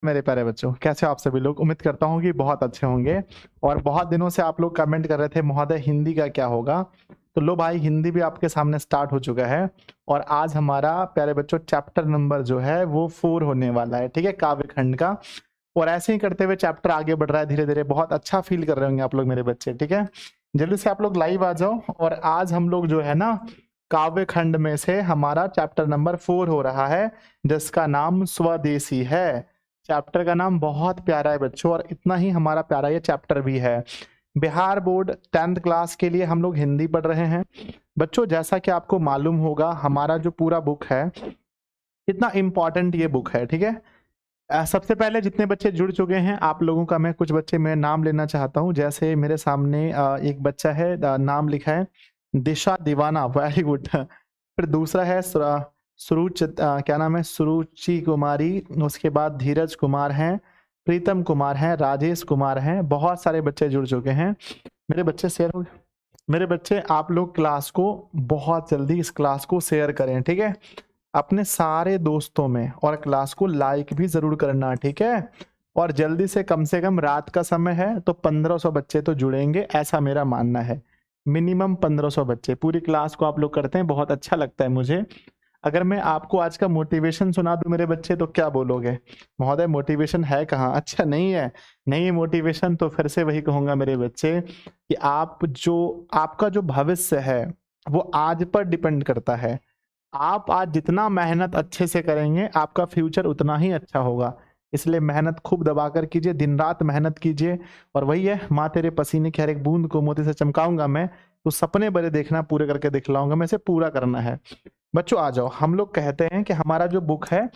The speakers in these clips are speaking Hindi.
मेरे प्यारे बच्चों, कैसे हो आप सभी लोग? उम्मीद करता हूँ कि बहुत अच्छे होंगे। और बहुत दिनों से आप लोग कमेंट कर रहे थे महोदय हिंदी का क्या होगा? तो लो भाई, हिंदी भी आपके सामने स्टार्ट हो चुका है। और आज हमारा प्यारे बच्चों चैप्टर नंबर जो है वो 4 होने वाला है, ठीक है, काव्य खंड का। और ऐसे ही करते हुए चैप्टर आगे बढ़ रहा है धीरे धीरे। बहुत अच्छा फील कर रहे होंगे आप लोग मेरे बच्चे, ठीक है। जल्दी से आप लोग लाइव आ जाओ। और आज हम लोग जो है ना, काव्य खंड में से हमारा चैप्टर नंबर 4 हो रहा है, जिसका नाम स्वदेशी है। चैप्टर का नाम बहुत प्यारा है बच्चों, और इतना ही हमारा प्यारा ये चैप्टर भी है। बिहार बोर्ड 10th क्लास के लिए हम लोग हिंदी पढ़ रहे हैं बच्चों। जैसा कि आपको मालूम होगा, हमारा जो पूरा बुक है, कितना इम्पोर्टेंट ये बुक है, ठीक है। सबसे पहले जितने बच्चे जुड़ चुके हैं आप लोगों का मैं कुछ बच्चे मैं नाम लेना चाहता हूं। जैसे मेरे सामने एक बच्चा है, नाम लिखा है दिशा दीवाना, वेरी गुड। फिर दूसरा है क्या नाम है, सुरुचि कुमारी। उसके बाद धीरज कुमार हैं, प्रीतम कुमार हैं, राजेश कुमार हैं। बहुत सारे बच्चे जुड़ चुके हैं मेरे बच्चे। शेयर हो गए मेरे बच्चे। आप लोग क्लास को बहुत जल्दी इस क्लास को शेयर करें, ठीक है, अपने सारे दोस्तों में। और क्लास को लाइक भी जरूर करना, ठीक है। और जल्दी से कम रात का समय है तो 1500 बच्चे तो जुड़ेंगे, ऐसा मेरा मानना है। मिनिमम 1500 बच्चे पूरी क्लास को आप लोग करते हैं, बहुत अच्छा लगता है मुझे। अगर मैं आपको आज का मोटिवेशन सुना दूं मेरे बच्चे, तो क्या बोलोगे? महोदय मोटिवेशन है कहाँ? अच्छा नहीं है, नहीं है मोटिवेशन। तो फिर से वही कहूंगा मेरे बच्चे कि आपका जो भविष्य है वो आज पर डिपेंड करता है। आप आज जितना मेहनत अच्छे से करेंगे आपका फ्यूचर उतना ही अच्छा होगा। इसलिए मेहनत खूब दबाकर कीजिए, दिन रात मेहनत कीजिए। और वही है, माँ तेरे पसीने की हर एक बूंद को मोती से चमकाऊंगा मैं, तो सपने बड़े देखना, पूरे करके दिखलाऊंगा मैं, इसे पूरा करना है। बच्चों आ जाओ। हम लोग कहते हैं कि हमारा जो बुक है,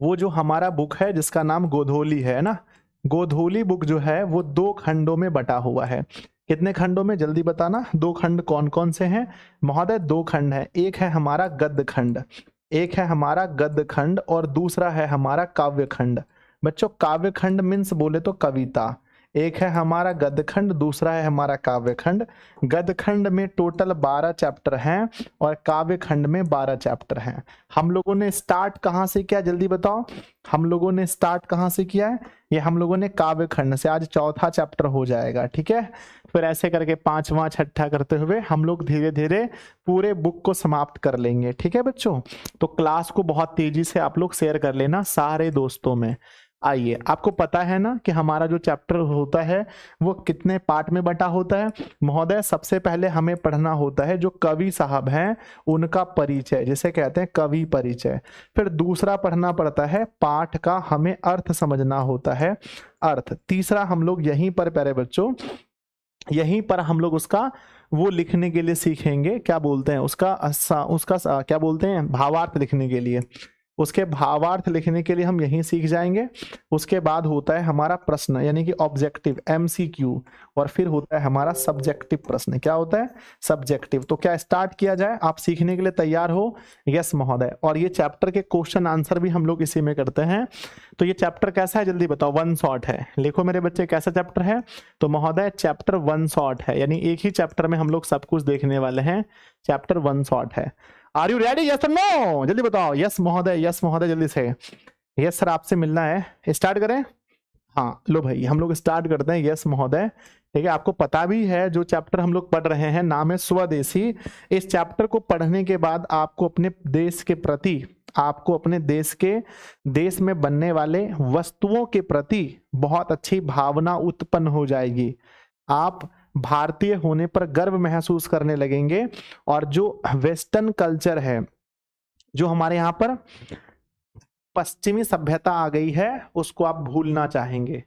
वो जो हमारा बुक है जिसका नाम गोधोली है ना, गोधोली बुक जो है वो 2 खंडों में बटा हुआ है। कितने खंडों में? जल्दी बताना। 2 खंड कौन कौन से हैं महोदय? 2 खंड है। एक है हमारा गद्य खंड, एक है हमारा गद्य खंड, और दूसरा है हमारा काव्य खंड। बच्चों काव्य खंड मीन्स बोले तो कविता। एक है हमारा गद्य खंड, दूसरा है हमारा काव्य खंड। गद्य खंड में टोटल 12 चैप्टर हैं और काव्य खंड में 12 चैप्टर हैं। हम लोगों ने स्टार्ट कहाँ से किया, जल्दी बताओ। हम लोगों ने स्टार्ट कहाँ से किया है? ये हम लोगों ने काव्य खंड से। आज चौथा चैप्टर हो जाएगा, ठीक है। फिर ऐसे करके 5वां 6ठा करते हुए हम लोग धीरे धीरे पूरे बुक को समाप्त कर लेंगे, ठीक है बच्चों। तो क्लास को बहुत तेजी से आप लोग शेयर कर लेना सारे दोस्तों में। आइए, आपको पता है ना कि हमारा जो चैप्टर होता है वो कितने पार्ट में बटा होता है महोदय? सबसे पहले हमें पढ़ना होता है जो कवि साहब हैं उनका परिचय, जिसे कहते हैं कवि परिचय। फिर दूसरा पढ़ना पड़ता है पाठ का, हमें अर्थ समझना होता है, अर्थ। तीसरा हम लोग यहीं पर प्यारे बच्चों, यहीं पर हम लोग उसका वो लिखने के लिए सीखेंगे, क्या बोलते हैं उसका क्या बोलते हैं, भावार्थ लिखने के लिए। उसके भावार्थ लिखने के लिए हम यहीं सीख जाएंगे। उसके बाद होता है हमारा प्रश्न, यानी कि ऑब्जेक्टिव MCQ। और फिर होता है हमारा सब्जेक्टिव प्रश्न। क्या होता है? सब्जेक्टिव। तो क्या स्टार्ट किया जाए? आप सीखने के लिए तैयार हो? यस महोदय। और ये चैप्टर के क्वेश्चन आंसर भी हम लोग इसी में करते हैं। तो ये चैप्टर कैसा है जल्दी बताओ? 1 शॉट है। लिखो मेरे बच्चे, कैसा चैप्टर है? तो महोदय चैप्टर 1 शॉट है, यानी एक ही चैप्टर में हम लोग सब कुछ देखने वाले हैं। चैप्टर 1 शॉट है। Are you ready? यस और नो? जल्दी बताओ। यस महोदय, यस महोदय, जल्दी से। यस सर, आपसे मिलना है। स्टार्ट करें? हाँ लो भाई, हम लोग स्टार्ट करते हैं। यस महोदय, ठीक है। आपको पता भी है जो चैप्टर हम लोग पढ़ रहे हैं नाम है स्वदेशी। इस चैप्टर को पढ़ने के बाद आपको अपने देश के प्रति, आपको अपने देश में बनने वाले वस्तुओं के प्रति बहुत अच्छी भावना उत्पन्न हो जाएगी। आप भारतीय होने पर गर्व महसूस करने लगेंगे। और जो वेस्टर्न कल्चर है, जो हमारे यहाँ पर पश्चिमी सभ्यता आ गई है, उसको आप भूलना चाहेंगे।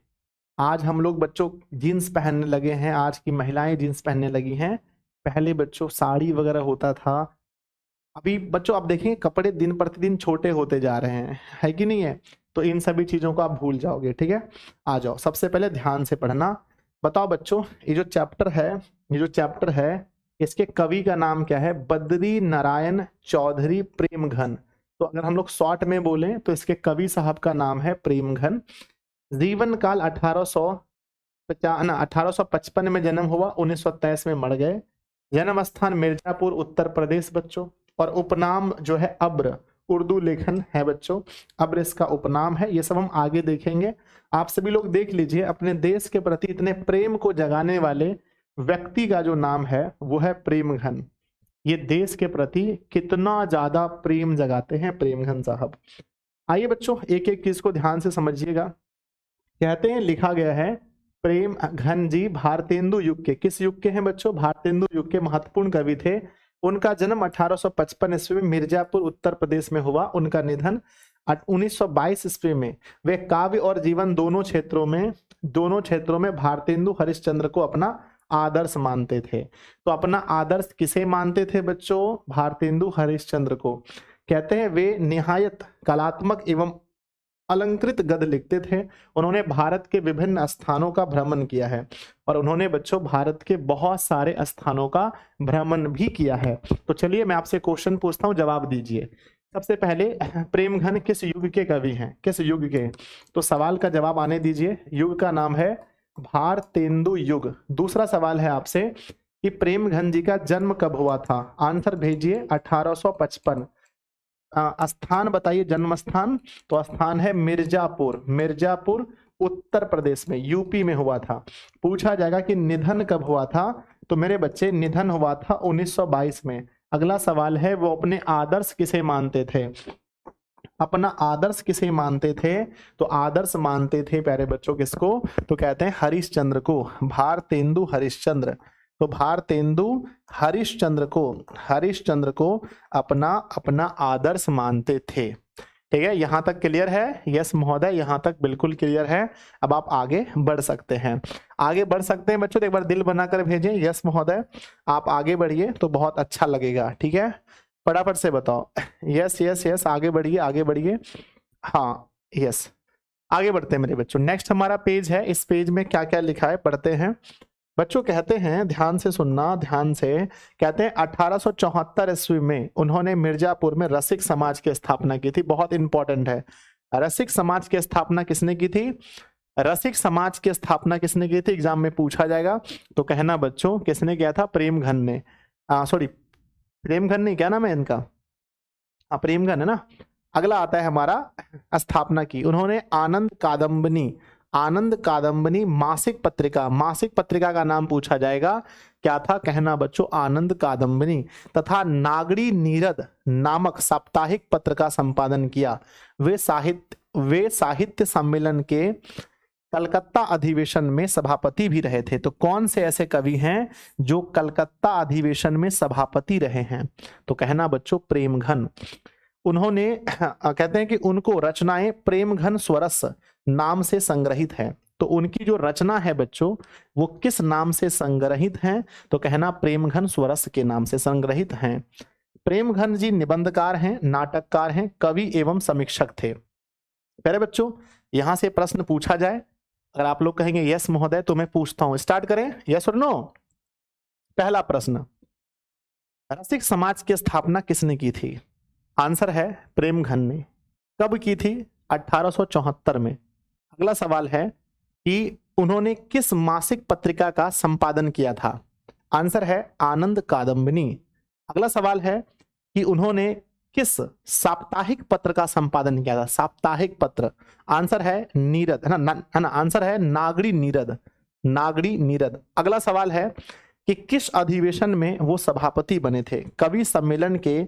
आज हम लोग बच्चों जीन्स पहनने लगे हैं, आज की महिलाएं जीन्स पहनने लगी हैं। पहले बच्चों साड़ी वगैरह होता था। अभी बच्चों आप देखेंगे कपड़े दिन प्रतिदिन छोटे होते जा रहे हैं, है कि नहीं है? तो इन सभी चीजों को आप भूल जाओगे, ठीक है। आ जाओ, सबसे पहले ध्यान से पढ़ना। बताओ बच्चों, ये जो चैप्टर है, इसके कवि का नाम क्या है? बद्री नारायण चौधरी प्रेमघन। तो अगर हम लोग शॉर्ट में बोलें तो इसके कवि साहब का नाम है प्रेमघन। जीवन काल 1855 में जन्म हुआ, 1923 में मर गए। जन्म स्थान मिर्जापुर उत्तर प्रदेश बच्चों। और उपनाम जो है अब्र, उर्दू लेखन है बच्चों, अब्र इसका उपनाम है। ये सब हम आगे देखेंगे। आप सभी लोग देख लीजिए, अपने देश के प्रति इतने प्रेम को जगाने वाले व्यक्ति का जो नाम है वो है प्रेमघन। ये देश के प्रति कितना ज्यादा प्रेम जगाते हैं प्रेमघन साहब। आइए बच्चों एक एक चीज को ध्यान से समझिएगा। कहते हैं, लिखा गया है, प्रेमघन जी भारतेंदु युग के, किस युग के हैं बच्चों? भारतेंदु युग के महत्वपूर्ण कवि थे। उनका जन्म 1855 ईस्वी में मिर्जापुर उत्तर प्रदेश में हुआ। उनका निधन 1922 ईस्वी में। वे काव्य और जीवन दोनों क्षेत्रों में भारतेंदु हरिश्चंद्र को अपना आदर्श मानते थे। तो अपना आदर्श किसे मानते थे बच्चों? भारतेंदु हरिश्चंद्र को। कहते हैं वे निहायत कलात्मक एवं अलंकृत गद्य लिखते थे। उन्होंने भारत के विभिन्न स्थानों का भ्रमण किया है और उन्होंने बच्चों भारत के बहुत सारे स्थानों का भ्रमण भी किया है। तो चलिए मैं आपसे क्वेश्चन पूछता हूँ, जवाब दीजिए। सबसे पहले प्रेमघन किस युग के कवि हैं? किस युग के? तो सवाल का जवाब आने दीजिए। युग का नाम है भारतेंदु युग। दूसरा सवाल है आपसे कि प्रेमघन जी का जन्म कब हुआ था? आंसर भेजिए 1855। स्थान बताइए, जन्म स्थान। तो स्थान है मिर्जापुर, मिर्जापुर उत्तर प्रदेश में, यूपी में हुआ था। पूछा जाएगा कि निधन कब हुआ था? तो मेरे बच्चे निधन हुआ था 1922 में। अगला सवाल है, वो अपने आदर्श किसे मानते थे? अपना आदर्श किसे मानते थे? तो आदर्श मानते थे प्यारे बच्चों किसको? तो कहते हैं हरिश्चंद्र को, भारतेंदु हरिश्चंद्र। तो भारतेंदु हरिश्चंद्र को अपना आदर्श मानते थे। ठीक है, यहां तक क्लियर है? यस महोदय, यहां तक बिल्कुल क्लियर है। अब आप आगे बढ़ सकते हैं। आगे बढ़ सकते हैं बच्चों, तो एक बार दिल बनाकर भेजें। यस महोदय, आप आगे बढ़िए तो बहुत अच्छा लगेगा। ठीक है, फटाफट से बताओ। यस यस यस, आगे बढ़िए आगे बढ़िए। हाँ यस, आगे बढ़ते हैं मेरे बच्चों। नेक्स्ट हमारा पेज है। इस पेज में क्या क्या लिखा है पढ़ते हैं बच्चों। कहते हैं, ध्यान से सुनना, ध्यान से। कहते हैं 1874 ईस्वी में उन्होंने मिर्जापुर में रसिक समाज की स्थापना की थी। बहुत इंपॉर्टेंट है, रसिक समाज की स्थापना किसने की थी? रसिक समाज की स्थापना किसने की थी? एग्जाम में पूछा जाएगा। तो कहना बच्चों किसने किया था? प्रेमघन ने। सॉरी, प्रेमघन नहीं, क्या नाम है इनका? हाँ प्रेमघन है ना। अगला आता है हमारा स्थापना की उन्होंने आनंद कादम्बनी मासिक पत्रिका का नाम पूछा जाएगा, क्या था? कहना बच्चों आनंद कादम्बनी। तथा नागरी नीरद नामक साप्ताहिक पत्र का संपादन किया। वे साहित्य सम्मेलन के कलकत्ता अधिवेशन में सभापति भी रहे थे। तो कौन से ऐसे कवि हैं जो कलकत्ता अधिवेशन में सभापति रहे हैं? तो कहना बच्चों प्रेमघन। उन्होंने कहते हैं कि उनको रचनाएं प्रेमघन स्वरस नाम से संग्रहित है। तो उनकी जो रचना है बच्चों वो किस नाम से संग्रहित हैं? तो कहना प्रेमघन स्वरस के नाम से संग्रहित हैं। प्रेमघन जी निबंधकार हैं, नाटककार हैं, कवि एवं समीक्षक थे। प्यारे बच्चों यहां से प्रश्न पूछा जाए, अगर आप लोग कहेंगे यस महोदय तो मैं पूछता हूं। स्टार्ट करें, यस और नो। पहला प्रश्न, रसिक समाज की स्थापना किसने की थी? आंसर है प्रेमघन ने। कब की थी? 1874 में। अगला सवाल है कि उन्होंने किस मासिक पत्रिका का संपादन किया था? आंसर है आनंद कादम्बनी। अगला सवाल है कि उन्होंने किस साप्ताहिक पत्र का संपादन किया था? साप्ताहिक पत्र। आंसर है नीरद, है ना, आंसर है नागरी नीरद। अगला सवाल है कि किस अधिवेशन में वो सभापति बने थे? कवि सम्मेलन के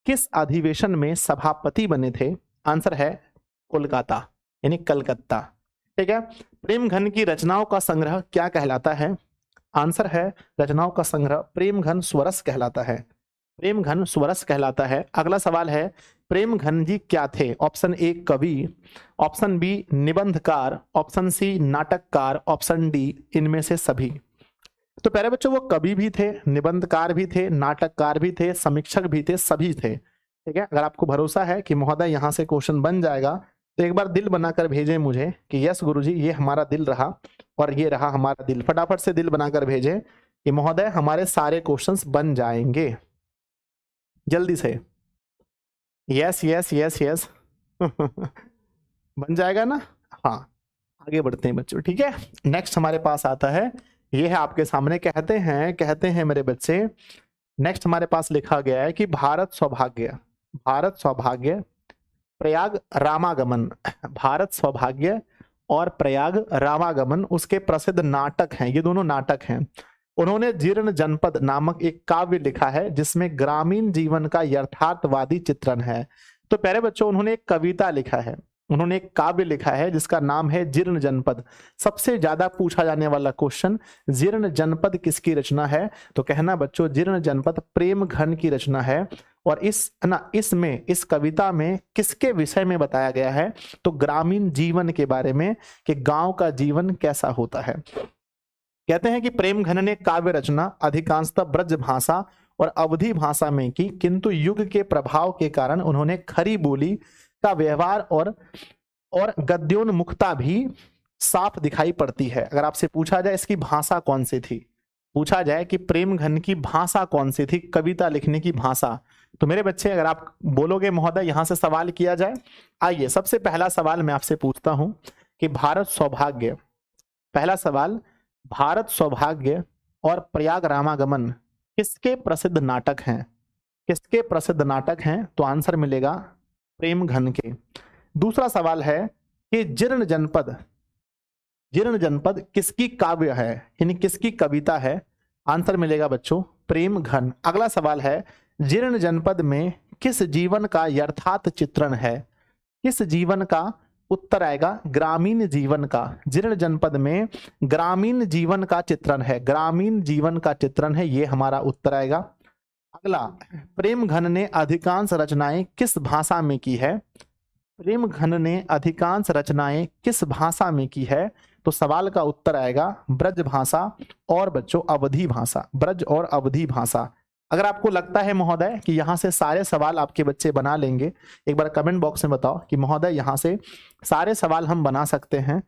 किस अधिवेशन में सभापति बने थे? आंसर है कोलकाता, यानी कलकत्ता। ठीक है, प्रेमघन की रचनाओं का संग्रह क्या कहलाता है? आंसर है रचनाओं का संग्रह प्रेमघन स्वरस कहलाता है। प्रेमघन स्वरस कहलाता है। अगला सवाल है प्रेमघन जी क्या थे? ऑप्शन ए कवि, ऑप्शन बी निबंधकार, ऑप्शन सी नाटककार, ऑप्शन डी इनमें से सभी। तो प्यारे बच्चों वो कवि भी थे, निबंधकार भी थे, नाटककार भी थे, समीक्षक भी थे, सभी थे। ठीक है, अगर आपको भरोसा है कि महोदय यहाँ से क्वेश्चन बन जाएगा तो एक बार दिल बनाकर भेजें मुझे कि यस गुरुजी ये हमारा दिल रहा और ये रहा हमारा दिल। फटाफट से दिल बनाकर भेजें कि महोदय हमारे सारे क्वेश्चंस बन जाएंगे, जल्दी से। यस यस यस यस बन जाएगा ना? हाँ, आगे बढ़ते हैं बच्चों। ठीक है, नेक्स्ट हमारे पास आता है, ये है आपके सामने। कहते हैं मेरे बच्चे, नेक्स्ट हमारे पास लिखा गया है कि भारत सौभाग्य, भारत सौभाग्य, प्रयाग रामागमन। भारत सौभाग्य और प्रयाग रामागमन उसके प्रसिद्ध नाटक हैं, ये दोनों नाटक हैं। उन्होंने जीर्ण जनपद नामक एक काव्य लिखा है जिसमें ग्रामीण जीवन का यथार्थवादी चित्रण है। तो प्यारे बच्चों, उन्होंने एक कविता लिखा है, उन्होंने एक काव्य लिखा है जिसका नाम है जीर्ण जनपद। सबसे ज्यादा पूछा जाने वाला क्वेश्चन, जीर्ण जनपद किसकी रचना है? तो कहना बच्चों, जीर्ण जनपद प्रेम घन की रचना है। और इसमें इस कविता में किसके विषय में बताया गया है? तो ग्रामीण जीवन के बारे में, कि गांव का जीवन कैसा होता है। कहते हैं कि प्रेम घन ने काव्य रचना अधिकांशतः ब्रज भाषा और अवधी भाषा में की, किंतु युग के प्रभाव के कारण उन्होंने खरी बोली का व्यवहार और गद्योन्मुखता भी साफ दिखाई पड़ती है। अगर आपसे पूछा जाए इसकी भाषा कौन सी थी, पूछा जाए कि प्रेम घन की भाषा कौन सी थी, कविता लिखने की भाषा, तो मेरे बच्चे अगर आप बोलोगे महोदय यहां से सवाल किया जाए, आइए सबसे पहला सवाल मैं आपसे पूछता हूं कि भारत सौभाग्य, पहला सवाल, भारत सौभाग्य और प्रयाग रामागमन किसके प्रसिद्ध नाटक हैं? किसके प्रसिद्ध नाटक हैं? तो आंसर मिलेगा प्रेम घन के। दूसरा सवाल है कि जीर्ण जनपद, जीर्ण जनपद किसकी काव्य है, यानी किसकी कविता है? आंसर मिलेगा बच्चों प्रेम घन। अगला सवाल है, जीर्ण जनपद में किस जीवन का यथार्थ चित्रण है? किस जीवन का? उत्तर आएगा ग्रामीण जीवन का। जीर्ण जनपद में ग्रामीण जीवन का चित्रण है, ग्रामीण जीवन का चित्रण है, ये हमारा उत्तर आएगा। अगला, प्रेम घन ने अधिकांश रचनाएं किस भाषा में की है? प्रेम घन ने अधिकांश रचनाएं किस भाषा में की है? तो सवाल का उत्तर आएगा ब्रज भाषा और बच्चों अवधी भाषा, ब्रज और अवधी भाषा। अगर आपको लगता है महोदय कि यहाँ से सारे सवाल आपके बच्चे बना लेंगे, एक बार कमेंट बॉक्स में बताओ कि महोदय यहाँ से सारे सवाल हम बना सकते हैं,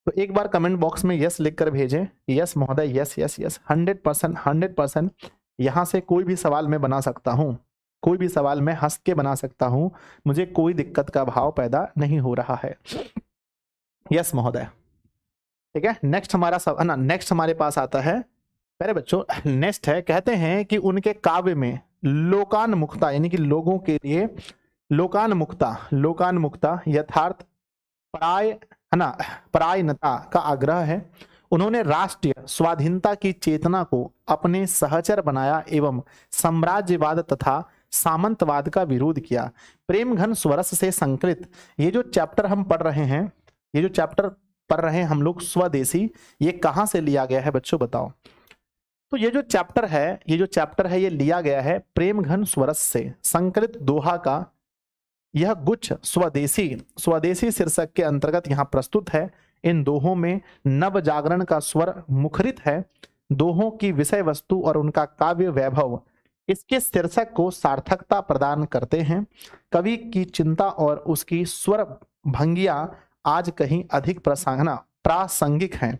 तो एक बार कमेंट बॉक्स में यस लिख कर भेजें। यस महोदय, यस यस यस, 100% यहाँ से कोई भी सवाल मैं बना सकता हूँ, कोई भी सवाल मैं हंस के बना सकता हूँ, मुझे कोई दिक्कत का भाव पैदा नहीं हो रहा है। यस महोदय, ठीक है। नेक्स्ट हमारा सवाल, नेक्स्ट हमारे पास आता है प्यारे बच्चों, नेक्स्ट है, कहते हैं कि उनके काव्य में लोकान्मुखता, यानी कि लोगों के लिए लोकान्मुखता यथार्थ परायणता का आग्रह है। उन्होंने राष्ट्रीय स्वाधीनता की चेतना को अपने सहचर बनाया एवं साम्राज्यवाद तथा सामंतवाद का विरोध किया। प्रेम घन स्वरस से संकलित ये जो चैप्टर हम पढ़ रहे हैं, ये जो चैप्टर पढ़ रहे हैं हम लोग स्वदेशी, ये कहाँ से लिया गया है बच्चों बताओ? तो ये जो चैप्टर है ये लिया गया है प्रेम घन स्वरस से संकलित दोहा का यह गुच्छ स्वदेशी शीर्षक के अंतर्गत यहाँ प्रस्तुत है। इन दोहों में नव जागरण का स्वर मुखरित है। दोहों की विषय वस्तु और उनका काव्य वैभव इसके शीर्षक को सार्थकता प्रदान करते हैं। कवि की चिंता और उसकी स्वर भंगियां आज कहीं अधिक प्रासंगिक हैं।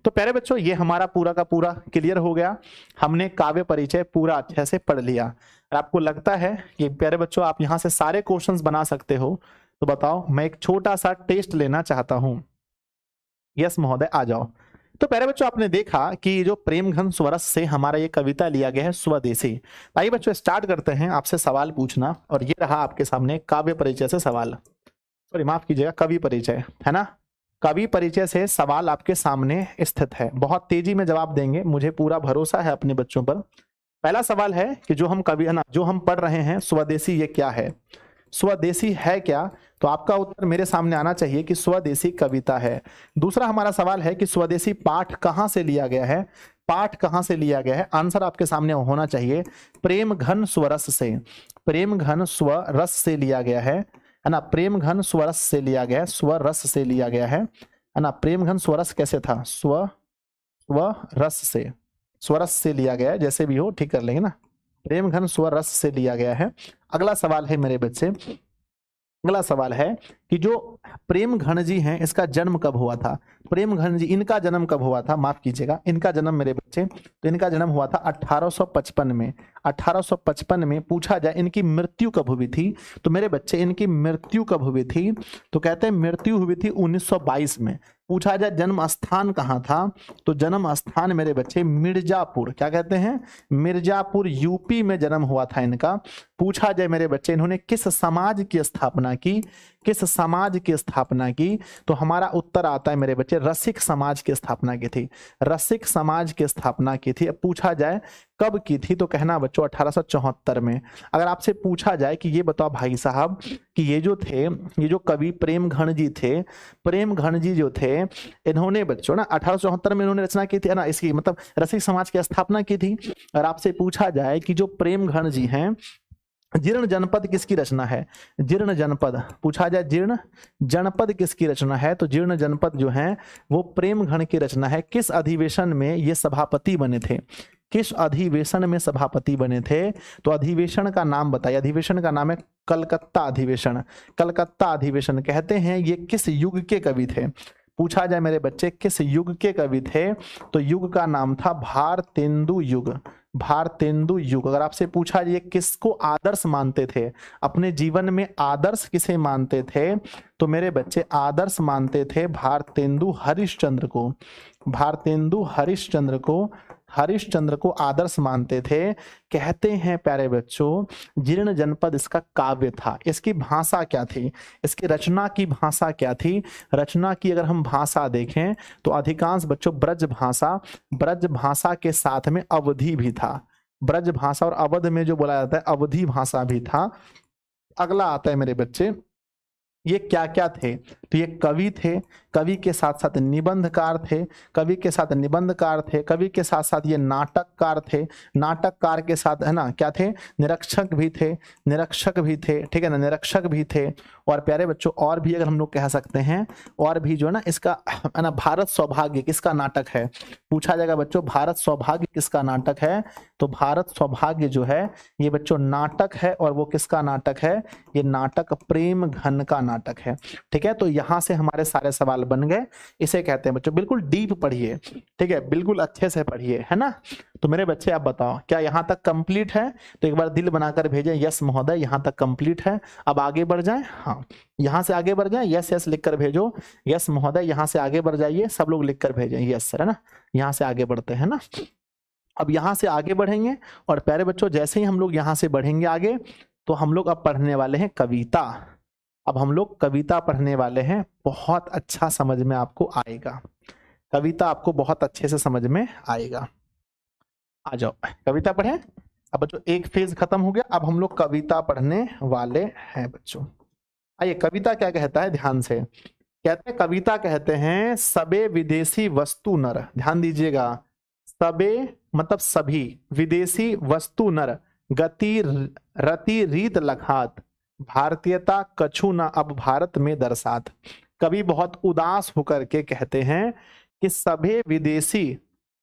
तो प्यारे बच्चों, ये हमारा पूरा का पूरा क्लियर हो गया, हमने काव्य परिचय पूरा अच्छे से पढ़ लिया। और आपको लगता है कि प्यारे बच्चों आप यहाँ से सारे क्वेश्चंस बना सकते हो, तो बताओ मैं एक छोटा सा टेस्ट लेना चाहता हूं। यस महोदय, आ जाओ। तो प्यारे बच्चों, आपने देखा कि जो प्रेम घन स्वरस से हमारा ये कविता लिया गया है स्वदेशी। आइए बच्चों स्टार्ट करते हैं आपसे सवाल पूछना। और ये रहा आपके सामने काव्य परिचय से सवाल, सॉरी माफ कीजिएगा, कवि परिचय है ना। कवि परिचय से सवाल आपके सामने स्थित है, बहुत तेजी में जवाब देंगे, मुझे पूरा भरोसा है अपने बच्चों पर। पहला सवाल है कि जो हम कवि जो हम पढ़ रहे हैं स्वदेशी, ये क्या है? स्वदेशी है क्या? तो आपका उत्तर मेरे सामने आना चाहिए कि स्वदेशी कविता है। दूसरा हमारा सवाल है कि स्वदेशी पाठ कहाँ से लिया गया है? पाठ कहाँ से लिया गया है? आंसर आपके सामने होना चाहिए प्रेम घन स्वरस से, प्रेम घन स्वरस से लिया गया है ना। प्रेम घन स्वरस से लिया गया है, स्वरस से लिया गया है ना। प्रेम घन स्वरस कैसे था? स्वरस से, स्वरस से लिया गया है, जैसे भी हो ठीक कर लेंगे ना। प्रेम घन स्वरस से लिया गया है। अगला सवाल है मेरे बच्चे, अगला सवाल है कि जो प्रेम घन जी हैं इसका जन्म कब हुआ था? प्रेम घन जी, इनका जन्म कब हुआ था? माफ कीजिएगा, इनका जन्म मेरे बच्चे, तो इनका जन्म हुआ था 1855 में। 1855 में। पूछा जाए इनकी मृत्यु कब हुई थी, तो मेरे बच्चे इनकी मृत्यु कब हुई थी? तो कहते हैं मृत्यु हुई थी 1922 में। पूछा जाए जन्म स्थान कहाँ था, तो जन्म स्थान मेरे बच्चे मिर्जापुर, क्या कहते हैं, मिर्जापुर यूपी में जन्म हुआ था इनका। पूछा जाए मेरे बच्चे इन्होंने किस समाज की स्थापना की, किस समाज की स्थापना की, तो हमारा उत्तर आता है मेरे बच्चे रसिक समाज की स्थापना की थी, रसिक समाज की स्थापना की थी। अब पूछा जाए कब की थी, तो कहना बच्चों 1874 में। अगर आपसे पूछा जाए कि ये बताओ भाई साहब कि ये जो थे, ये जो कवि प्रेमघन जी थे, प्रेमघन जी जो थे इन्होंने बच्चों ना 1874 में इन्होंने रचना की थी, है ना, इसकी मतलब रसिक समाज की स्थापना की थी। और आपसे पूछा जाए कि जो प्रेमघन जी हैं, जीर्ण जनपद किसकी रचना है, जीर्ण जनपद, पूछा जाए जीर्ण जनपद किसकी रचना है, तो जीर्ण जनपद जो है वो प्रेमघन की रचना है। किस अधिवेशन में ये सभापति बने थे, किस अधिवेशन में सभापति बने थे, तो अधिवेशन का नाम बताइए। अधिवेशन का नाम है कलकत्ता अधिवेशन, कलकत्ता अधिवेशन। कहते हैं ये किस युग के कवि थे, पूछा जाए मेरे बच्चे किस युग के कवि थे, तो युग का नाम था भारतेंदु युग, भारतेंदु युग। अगर आपसे पूछा जाए किसको आदर्श मानते थे, अपने जीवन में आदर्श किसे मानते थे, तो मेरे बच्चे आदर्श मानते थे भारतेंदु हरिश्चंद्र को, भारतेंदु हरिश्चंद्र को, हरिश्चंद्र को आदर्श मानते थे। कहते हैं प्यारे बच्चों जीर्ण जनपद इसका काव्य था। इसकी भाषा क्या थी, इसकी रचना की भाषा क्या थी, रचना की अगर हम भाषा देखें तो अधिकांश बच्चों ब्रज भाषा, ब्रज भाषा के साथ में अवधी भी था, ब्रज भाषा और अवध में जो बोला जाता है अवधी भाषा भी था। अगला आता है मेरे बच्चे ये क्या क्या थे, तो ये कवि थे, कवि के साथ साथ निबंधकार थे, कवि के साथ निबंधकार थे, कवि के साथ साथ ये नाटककार थे, नाटककार के साथ है ना क्या थे, निरीक्षक भी थे, निरीक्षक भी थे, ठीक है ना, निरीक्षक भी थे। और प्यारे बच्चों और भी अगर हम लोग कह सकते हैं, और भी जो है ना इसका है ना भारत सौभाग्य किसका नाटक है, पूछा जाएगा बच्चों भारत सौभाग्य किसका नाटक है, तो भारत सौभाग्य जो है ये बच्चों नाटक है। और वो किसका नाटक है, ये नाटक प्रेमघन का नाटक है। ठीक है, तो यहां से हमारे सारे सवाल बन गए। इसे कहते हैं बच्चों बिल्कुल डीप पढ़िए, ठीक है, बिल्कुल अच्छे से पढ़िए, है ना। तो मेरे बच्चे आप बताओ क्या यहां तक कंप्लीट है, तो एक बार दिल बनाकर भेजें यस महोदय यहां तक कंप्लीट है। अब आगे बढ़ जाएं, हाँ यहां से आगे बढ़ जाएं, यस यस लिखकर भेजो, यस महोदय यहां से आगे बढ़ जाइए, सब लोग लिखकर भेजें यस सर, है ना। यहां से आगे बढ़ते हैं ना। अब यहां से आगे बढ़ेंगे और प्यारे बच्चों जैसे ही हम लोग यहां से बढ़ेंगे आगे, तो हम लोग अब पढ़ने वाले हैं कविता। अब हम लोग कविता पढ़ने वाले हैं, बहुत अच्छा समझ में आपको आएगा, कविता आपको बहुत अच्छे से समझ में आएगा। आ जाओ कविता पढ़ें। अब बच्चों एक फेज खत्म हो गया, अब हम लोग कविता पढ़ने वाले हैं बच्चों। आइए कविता क्या कहता है, ध्यान से कहते हैं, कविता कहते हैं सबे विदेशी वस्तु नर, ध्यान दीजिएगा, सबे मतलब सभी, विदेशी वस्तु नर, गति रति रीत लखात, भारतीयता कछु न अब भारत में दर्शात। कवि बहुत उदास होकर के कहते हैं कि सभी विदेशी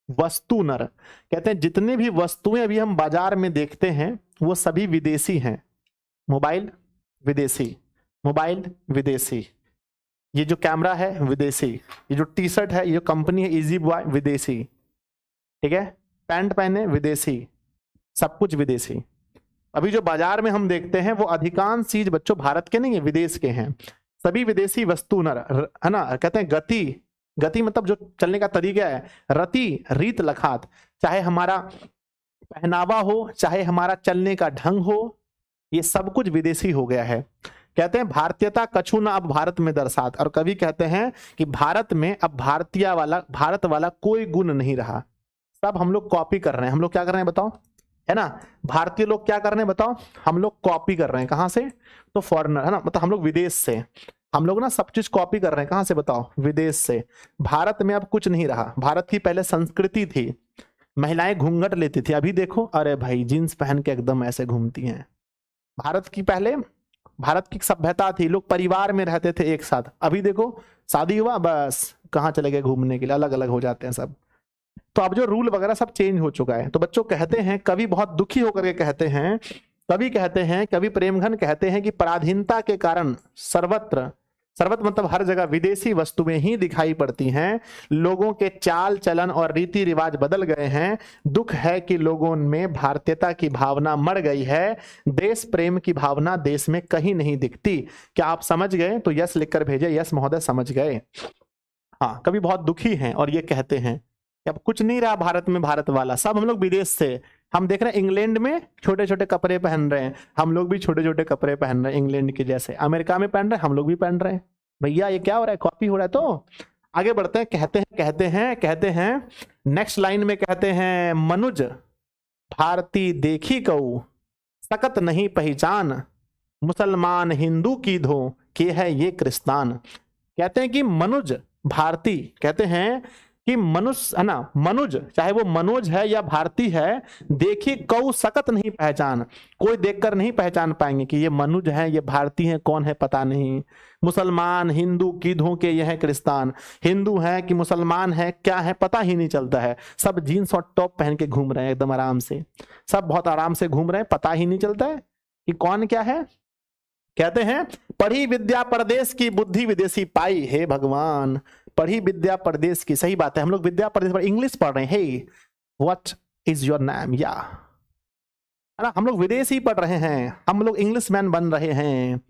वस्तु नर, कहते हैं जितने भी वस्तुएं अभी हम बाजार में देखते हैं वो सभी विदेशी हैं। मोबाइल विदेशी, मोबाइल विदेशी, ये जो कैमरा है विदेशी, ये जो टी शर्ट है, ये जो कंपनी है इजी बॉय विदेशी, ठीक है, पैंट पहने विदेशी, सब कुछ विदेशी। अभी जो बाजार में हम देखते हैं वो अधिकांश चीज बच्चों भारत के नहीं है, विदेश के हैं, सभी विदेशी वस्तु नर, है ना। कहते हैं गति, गति मतलब जो चलने का तरीका है, रति रीत लखात, चाहे हमारा पहनावा हो, चाहे हमारा चलने का ढंग हो, ये सब कुछ विदेशी हो गया है। कहते हैं भारतीयता कछु ना अब भारत में दर्शात, और कवि कहते हैं कि भारत में अब भारतीय वाला, भारत वाला कोई गुण नहीं रहा, सब हम लोग कॉपी कर रहे हैं। हम लोग क्या कर रहे हैं बताओ, है ना, भारतीय लोग क्या कर रहे हैं बताओ, हम लोग कॉपी कर रहे हैं, कहां से, तो फॉरेनर, है ना, मतलब हम लोग विदेश से, हम लोग ना सब चीज कॉपी कर रहे हैं, कहां से बताओ, विदेश से। भारत में अब कुछ नहीं रहा। भारत की पहले संस्कृति थी, महिलाएं घूंघट लेती थी, अभी देखो अरे भाई जींस पहन के एकदम ऐसे घूमती हैं। भारत की पहले, भारत की सभ्यता थी, लोग परिवार में रहते थे एक साथ, अभी देखो शादी हुआ बस कहाँ चले गए घूमने के लिए, अलग अलग हो जाते हैं सब। तो अब जो रूल वगैरह सब चेंज हो चुका है। तो बच्चों कहते हैं, कवि बहुत दुखी होकर के कहते हैं, कवि कहते हैं, कवि प्रेमघन कहते हैं कि पराधीनता के कारण सर्वत्र, सर्वत्र मतलब हर जगह विदेशी वस्तुएं ही दिखाई पड़ती हैं, लोगों के चाल चलन और रीति रिवाज बदल गए हैं, दुख है कि लोगों में भारतीयता की भावना मर गई है, देश प्रेम की भावना देश में कहीं नहीं दिखती। क्या आप समझ गए, तो यस लिखकर भेजे, यस महोदय समझ गए। हाँ, कभी बहुत दुखी हैं और ये कहते हैं कि अब कुछ नहीं रहा भारत में भारत वाला, सब हम लोग विदेश से। हम देख रहे हैं इंग्लैंड में छोटे छोटे कपड़े पहन रहे हैं, हम लोग भी छोटे छोटे कपड़े पहन रहे हैं इंग्लैंड के जैसे। अमेरिका में पहन रहे हैं, हम लोग भी पहन रहे हैं। भैया ये क्या हो रहा है, कॉपी हो रहा है। तो आगे बढ़ते हैं, कहते हैं नेक्स्ट लाइन में कहते हैं, मनुज भारती देखी कऊ सकत नहीं पहचान, मुसलमान हिंदू की धो के है ये क्रिस्तान। कहते हैं कि मनुज भारती, कहते हैं कि मनुष्य है ना, मनुज चाहे वो मनोज है या भारती है, देखी कऊ सकत नहीं पहचान, कोई देखकर नहीं पहचान पाएंगे कि ये मनुज है ये भारती है, कौन है पता नहीं। मुसलमान हिंदू की धो के ये है क्रिस्तान, हिंदू है कि मुसलमान है क्या है पता ही नहीं चलता है। सब जीन्स और टॉप पहन के घूम रहे हैं एकदम आराम से, सब बहुत आराम से घूम रहे हैं, पता ही नहीं चलता है कि कौन क्या है। कहते हैं पढ़ी विद्या परदेश की बुद्धि विदेशी पाई, हे भगवान पढ़ी विद्या परदेश की। सही बात है, हम लोग विद्या परदेश पर इंग्लिश पढ़ रहे हैं। Hey what is your name, या है ना, हम लोग विदेशी पढ़ रहे हैं, हम लोग इंग्लिश मैन बन रहे हैं,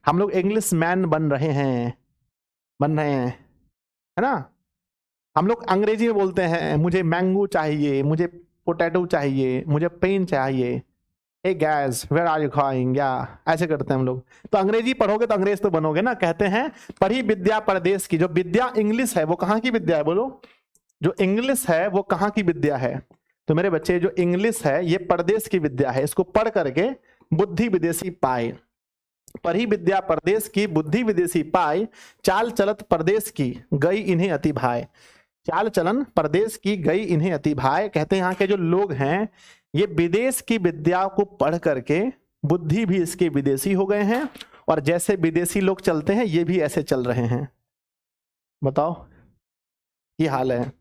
हम लोग इंग्लिश मैन बन रहे हैं है ना। हम लोग अंग्रेजी में बोलते हैं, मुझे मैंगो चाहिए, मुझे पोटैटो चाहिए, मुझे पेन चाहिए, ए guess where are you going, या ऐसे करते हैं हम लोग। तो अंग्रेजी पढ़ोगे तो अंग्रेज तो बनोगे ना। कहते हैं पढ़ी विद्या परदेश की, जो विद्या इंग्लिश है वो कहाँ की विद्या है, बोलो। जो इंग्लिश है वो कहाँ की विद्या है। तो मेरे बच्चे जो इंग्लिश है ये परदेश की विद्या है, इसको पढ़ करके बुद्धि विदेशी पाए। पढ़ी विद्या परदेश की बुद्धि विदेशी पाए, चाल चलत परदेश की गई इन्हें अति भाई। चाल चलन परदेश की गई इन्हें अति भाई। कहते हैं यहाँ के जो लोग हैं ये विदेश की विद्या को पढ़ करके बुद्धि भी इसके विदेशी हो गए हैं, और जैसे विदेशी लोग चलते हैं ये भी ऐसे चल रहे हैं। बताओ ये हाल है।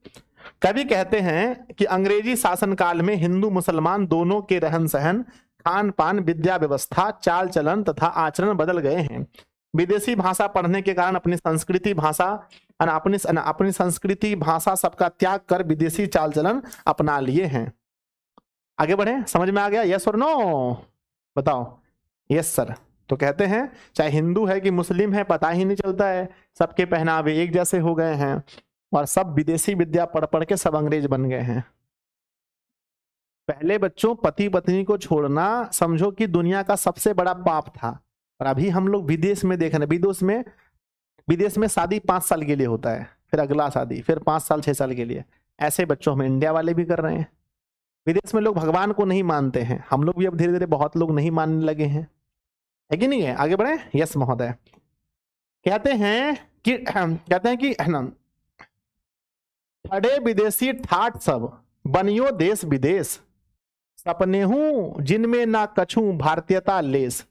कवि कहते हैं कि अंग्रेजी शासनकाल में हिंदू मुसलमान दोनों के रहन सहन, खान पान, विद्या व्यवस्था, चाल चलन तथा आचरण बदल गए हैं। विदेशी भाषा पढ़ने के कारण अपनी संस्कृति भाषा अपनी संस्कृति भाषा सबका त्याग कर विदेशी चाल चलन अपना लिए हैं। आगे बढ़े, समझ में आ गया, यस और नो बताओ। Yes sir. तो कहते हैं चाहे हिंदू है कि मुस्लिम है पता ही नहीं चलता है, सबके पहनावे एक जैसे हो गए हैं और सब विदेशी विद्या पढ़ पढ़ के सब अंग्रेज बन गए हैं। पहले बच्चों पति पत्नी को छोड़ना समझो कि दुनिया का सबसे बड़ा पाप था, और अभी हम लोग विदेश में देख रहे हैं, विदेश में शादी 5 साल के लिए होता है, फिर अगला शादी, फिर 5 साल 6 साल के लिए। ऐसे बच्चों हम इंडिया वाले भी कर रहे हैं। विदेश में लोग भगवान को नहीं मानते हैं, हम लोग भी अब धीरे धीरे बहुत लोग नहीं मानने लगे हैं, है कि नहीं है। आगे बढ़े। यस महोदय। कहते हैं कि ठड़े विदेशी ठाट सब बनियो देश विदेश, सपने हूं जिनमें ना कछू भारतीयता लेस।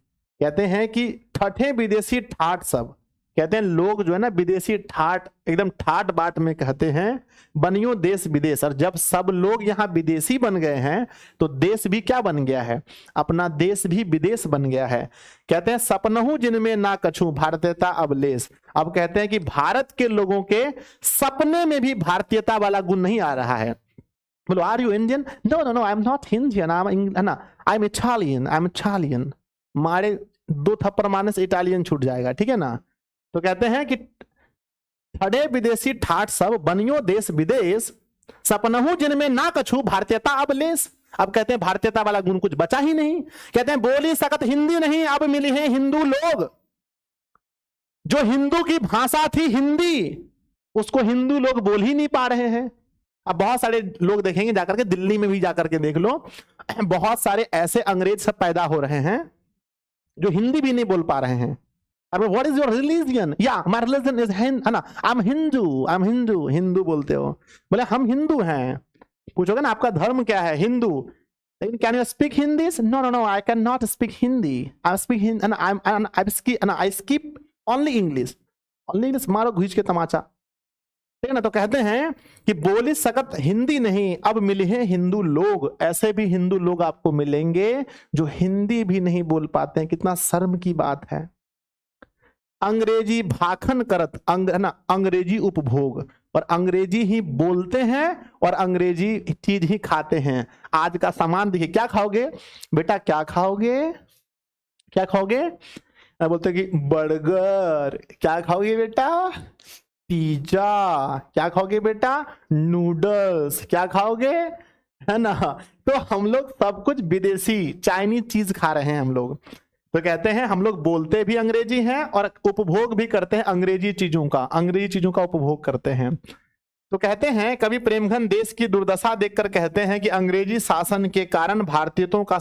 कहते हैं कि ठठे विदेशी ठाट सब, कहते हैं लोग जो है ना विदेशी ठाट एकदम ठाट बाट में कहते हैं बनियो देश विदेश। और जब सब लोग यहाँ विदेशी बन गए हैं तो देश भी क्या बन गया है, अपना देश भी विदेश बन गया है। कहते हैं सपनहु जिनमें ना कछू भारतीयता अवलेश। अब कहते हैं कि भारत के लोगों के सपने में भी भारतीयता वाला गुण नहीं आ रहा है। बोलो are you Indian? No no no, I am not Indian, I am Italian. मारे 2 थप्पड़ मारने से इटालियन छूट जाएगा, ठीक है ना। तो कहते हैं कि ठड़े विदेशी ठाट सब बनियो देश विदेश, सपनहु जिनमें ना कछू भारतीयता अवलेश। अब कहते हैं भारतीयता वाला गुण कुछ बचा ही नहीं। कहते हैं बोली सकत हिंदी नहीं, अब मिली है हिंदू लोग। जो हिंदू की भाषा थी हिंदी, उसको हिंदू लोग बोल ही नहीं पा रहे हैं। अब बहुत सारे लोग देखेंगे जाकर के, दिल्ली में भी जाकर के देख लो, बहुत सारे ऐसे अंग्रेज सब पैदा हो रहे हैं जो हिंदी भी नहीं बोल पा रहे हैं। अब व्हाट इज योर रिलीजन? या माय रिलीजन इज है ना, आई एम हिंदू। हिंदू बोलते हो, बोले हम हिंदू हैं। पूछोगे ना आपका धर्म क्या है? हिंदू। लेकिन can you speak Hindi? No, I can not speak Hindi. I speak only English. मारो घुस के तमाचा, ठीक है ना। तो कहते हैं कि बोली सकत हिंदी नहीं, अब मिले हैं हिंदू लोग। ऐसे भी हिंदू लोग आपको मिलेंगे जो हिंदी भी नहीं बोल पाते हैं। कितना शर्म की बात है। अंग्रेजी भाखन करत अंग्रेजी उपभोग, और अंग्रेजी ही बोलते हैं और अंग्रेजी चीज ही खाते हैं। आज का सामान देखिए, क्या खाओगे बेटा, क्या खाओगे? बोलते कि बर्गर। क्या खाओगे बेटा? पिज्जा। क्या खाओगे बेटा? नूडल्स। क्या खाओगे? है ना। तो हम लोग सब कुछ विदेशी चाइनीज चीज खा रहे हैं हम लोग। तो कहते हैं हम लोग बोलते भी अंग्रेजी हैं और उपभोग भी करते हैं अंग्रेजी चीजों का उपभोग करते हैं। तो कहते हैं कवि प्रेमघन देश की दुर्दशा देखकर कहते हैं कि अंग्रेजी शासन के कारण भारतीयों का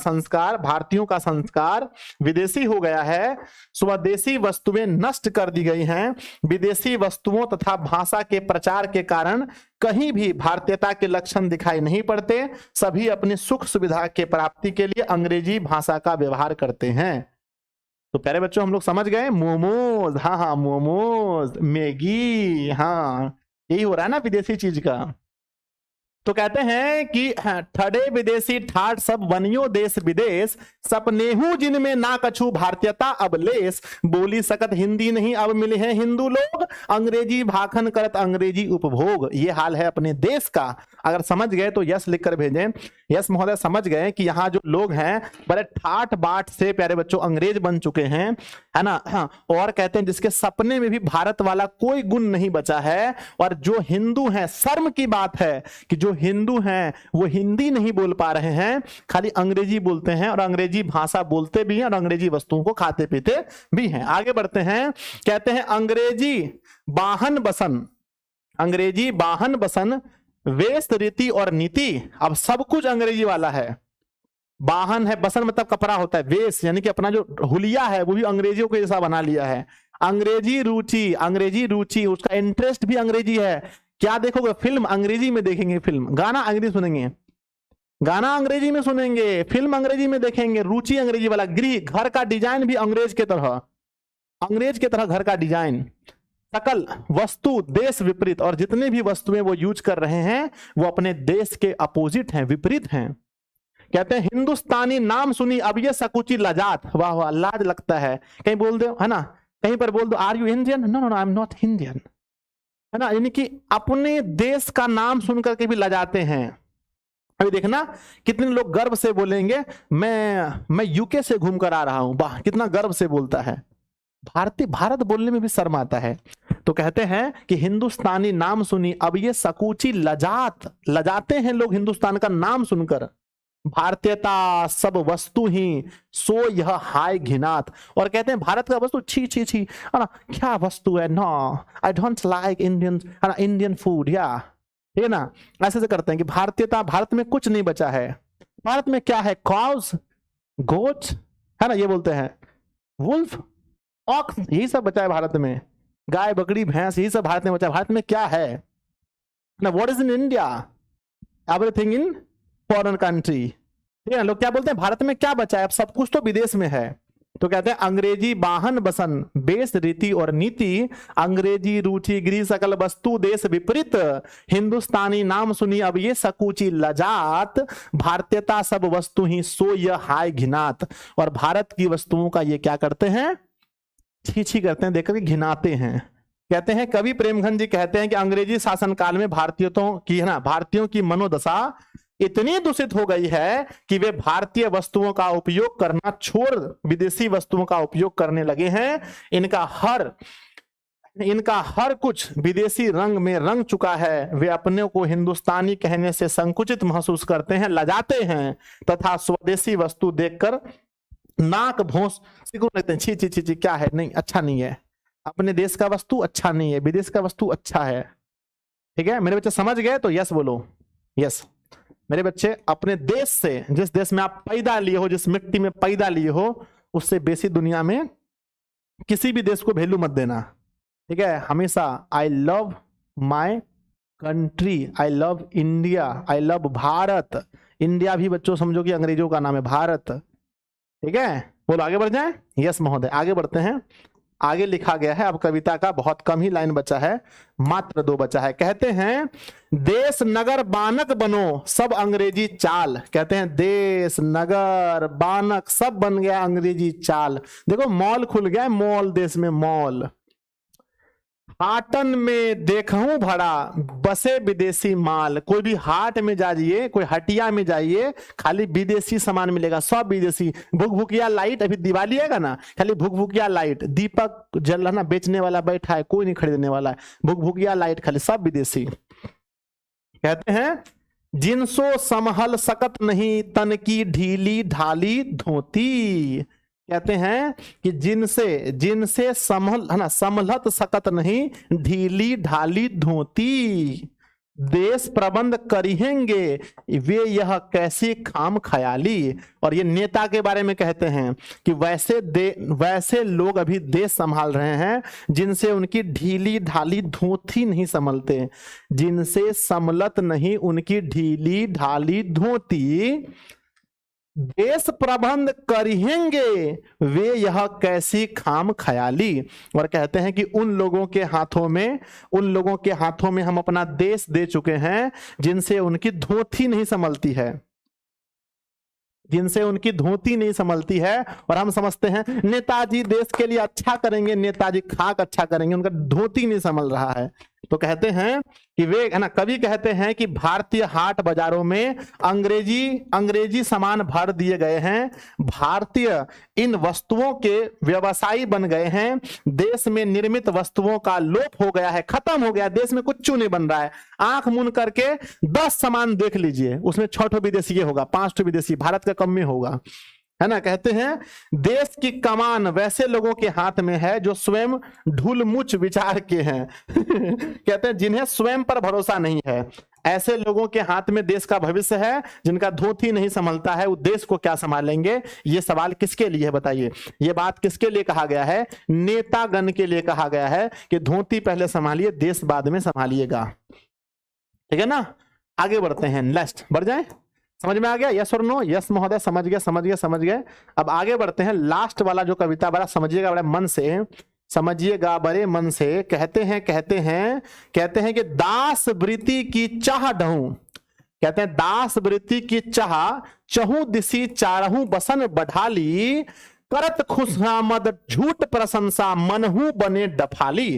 संस्कार विदेशी हो गया है। स्वदेशी वस्तुएं नष्ट कर दी गई हैं। विदेशी वस्तुओं तथा भाषा के प्रचार के कारण कहीं भी भारतीयता के लक्षण दिखाई नहीं पड़ते। सभी अपनी सुख सुविधा के प्राप्ति के लिए अंग्रेजी भाषा का व्यवहार करते हैं। तो प्यारे बच्चों हम लोग समझ गए। मोमोज, हाँ हाँ मोमोज, मैगी, हाँ यही हो रहा है ना विदेशी चीज का। तो कहते हैं कि ठड़े विदेशी ठाट सब बनियो देश विदेश, सपनेहू जिनमें ना कछु भारतीयता अब लेस, बोली सकत हिंदी नहीं अब मिले हैं हिंदू लोग, अंग्रेजी भाखन करत अंग्रेजी उपभोग। ये हाल है अपने देश का। अगर समझ गए तो यस लिखकर भेजें। यस महोदय समझ गए कि यहाँ जो लोग हैं बड़े ठाट बाट से प्यारे बच्चों अंग्रेज बन चुके हैं, है ना। हाँ, और कहते हैं जिसके सपने में भी भारत वाला कोई गुण नहीं बचा है। और जो हिंदू हैं, शर्म की बात है कि जो हिंदू हैं वो हिंदी नहीं बोल पा रहे हैं, खाली अंग्रेजी बोलते हैं और अंग्रेजी भाषा बोलते भी हैं और अंग्रेजी वस्तुओं को खाते पीते भी हैं। आगे बढ़ते हैं। कहते हैं अंग्रेजी बाहन बसन वेश रीति और नीति। अब सब कुछ अंग्रेजी वाला है। बाहन है, बसन मतलब कपड़ा होता है, वेश यानी कि अपना जो हुलिया है वो भी अंग्रेजियों के जैसा बना लिया है। अंग्रेजी रुचि, उसका इंटरेस्ट भी अंग्रेजी है। क्या देखोगे? फिल्म अंग्रेजी में देखेंगे, फिल्म गाना अंग्रेजी सुनेंगे, गाना अंग्रेजी में सुनेंगे, फिल्म अंग्रेजी में देखेंगे, रुचि अंग्रेजी वाला। गृह, घर का डिजाइन भी अंग्रेज के तरह घर का डिजाइन। सकल वस्तु देश विपरीत, और जितने भी वस्तुएं वो यूज कर रहे हैं वो अपने देश के अपोजिट हैं, विपरीत हैं। कहते हैं हिंदुस्तानी नाम सुनी अब ये सकुची लजात। वाह वाह, लाज लगता है। कहीं बोल दो, है ना, कहीं पर बोल दो are you Indian, no no no I am not Indian, है ना। यानी कि अपने देश का नाम सुनकर के भी लजाते हैं। अभी देखना कितने लोग गर्व से बोलेंगे मैं यूके से घूम कर आ रहा हूं। वाह, कितना गर्व से बोलता है। भारत बोलने में भी शर्म आता है। तो कहते हैं कि हिंदुस्तानी नाम सुनी अब ये सकुची लजाते हैं लोग हिंदुस्तान का नाम सुनकर। भारतीयता सब वस्तु ही सो यह हाय घिनात। और कहते हैं भारत का वस्तु छी छी छी, है ना, क्या वस्तु है, no I don't like Indian food, या ठीक है ना। ऐसे से करते हैं कि भारतीयता, भारत में कुछ नहीं बचा है। भारत में क्या है? काउस, गोट, है ना, ये बोलते हैं, वुल्फ, ऑक्स, यही सब बचा है भारत में। गाय, बकरी, भैंस, यही सब भारत में बचा है। भारत में क्या है ना? What is in India? Everything in foreign country. ठीक है ना। लोग क्या बोलते हैं? भारत में क्या बचा है? अब सब कुछ तो विदेश में है। तो कहते हैं अंग्रेजी बाहन बसन बेस रीति और नीति, अंग्रेजी रुचि गृह सकल वस्तु देश विपरीत, हिंदुस्तानी नाम सुनी अब ये सकुची लजात, भारतीयता सब वस्तु ही सो यह हाय घिनात। और भारत की वस्तुओं का ये क्या करते हैं? छी करते हैं, देखकर घिनाते हैं। कहते हैं कवि प्रेमघन जी कहते हैं कि अंग्रेजी शासनकाल में भारतीयों की मनोदशा इतनी दूषित हो गई है कि वे भारतीय वस्तुओं का उपयोग करना छोड़ विदेशी वस्तुओं का उपयोग करने लगे हैं। इनका हर कुछ विदेशी रंग में रंग चुका है। वे अपने को हिंदुस्तानी कहने से संकुचित महसूस करते हैं, लजाते हैं तथा स्वदेशी वस्तु देखकर नाक भोंस सिकुड़ लेते हैं। छी छी छी छी, क्या है, नहीं अच्छा नहीं है, अपने देश का वस्तु अच्छा नहीं है, विदेश का वस्तु अच्छा है। ठीक है मेरे बच्चे, समझ गए? तो यस बोलो, यस। मेरे बच्चे, अपने देश से, जिस देश में आप पैदा लिए हो, जिस मिट्टी में पैदा लिए हो, उससे बेसी दुनिया में किसी भी देश को वैल्यू मत देना। ठीक है, हमेशा I love my country, I love India, I love Bharat. India भी बच्चों समझो कि अंग्रेजों का नाम है, भारत। ठीक है, बोलो आगे बढ़ जाए। यस महोदय, आगे बढ़ते हैं। आगे लिखा गया है, अब कविता का बहुत कम ही लाइन बचा है, मात्र 2 बचा है। कहते हैं देश नगर बानक बनो सब अंग्रेजी चाल। कहते हैं देश नगर बानक सब बन गया अंग्रेजी चाल। देखो मॉल खुल गया, मॉल, देश में मॉल। हाटन में देखूं भरा बसे विदेशी माल। कोई भी हाट में जाइए, कोई हटिया में जाइए, खाली विदेशी सामान मिलेगा, सब विदेशी। भुकभुकिया लाइट, अभी दिवाली आएगा ना, खाली भुकभुकिया लाइट, दीपक जल रहा ना, बेचने वाला बैठा है, कोई नहीं खरीदने वाला है, भुकभुकिया लाइट खाली, सब विदेशी। कहते हैं जिनसो समहल सकत नहीं, तन की ढीली ढाली धोती। कहते हैं कि जिनसे समहल है ना, समलत सकत नहीं, ढीली ढाली धोती। देश प्रबंध करेंगे वे यह कैसी खाम ख्याली। और ये नेता के बारे में कहते हैं कि वैसे लोग अभी देश संभाल रहे हैं जिनसे उनकी ढीली ढाली धोती नहीं संभलते, जिनसे समलत नहीं उनकी ढीली ढाली धोती। देश प्रबंध करेंगे वे यह कैसी खाम ख्याली। और कहते हैं कि उन लोगों के हाथों में हम अपना देश दे चुके हैं जिनसे उनकी धोती नहीं संभलती है, जिनसे उनकी धोती नहीं संभलती है। और हम समझते हैं नेताजी देश के लिए अच्छा करेंगे, नेताजी खाक अच्छा करेंगे, उनका धोती नहीं संभल रहा है। तो कहते हैं कि वे है ना, कवि कहते हैं कि भारतीय हाट बाजारों में अंग्रेजी सामान भर दिए गए हैं, भारतीय इन वस्तुओं के व्यवसायी बन गए हैं, देश में निर्मित वस्तुओं का लोप हो गया है, खत्म हो गया, देश में कुछ नहीं बन रहा है। आंख मूंद करके 10 सामान देख लीजिए, उसमें 6 विदेशी होगा, 5 विदेशी, भारत का कम में होगा, है ना। कहते हैं देश की कमान वैसे लोगों के हाथ में है जो स्वयं ढुलमुच विचार के हैं। कहते हैं जिन्हें स्वयं पर भरोसा नहीं है, ऐसे लोगों के हाथ में देश का भविष्य है, जिनका धोती नहीं संभलता है, वो देश को क्या संभालेंगे। ये सवाल किसके लिए है बताइए, ये बात किसके लिए कहा गया है, नेतागण के लिए कहा गया है कि धोती पहले संभालिए, देश बाद में संभालिएगा, ठीक है ना। आगे बढ़ते हैं, नेक्स्ट बढ़ जाए, समझ में आ गया, यस और नो, यस महोदय, समझ गए। अब आगे बढ़ते हैं, लास्ट वाला जो कविता, बड़ा समझिएगा, बड़े मन से समझिएगा, बड़े मन से। कहते हैं कि दास वृत्ति की चाह ढूं, कहते हैं दास वृत्ति की चाह चहु दिशी चारहू बसन बढ़ाली, करत खुशामद झूठ प्रशंसा मनहू बने डफाली।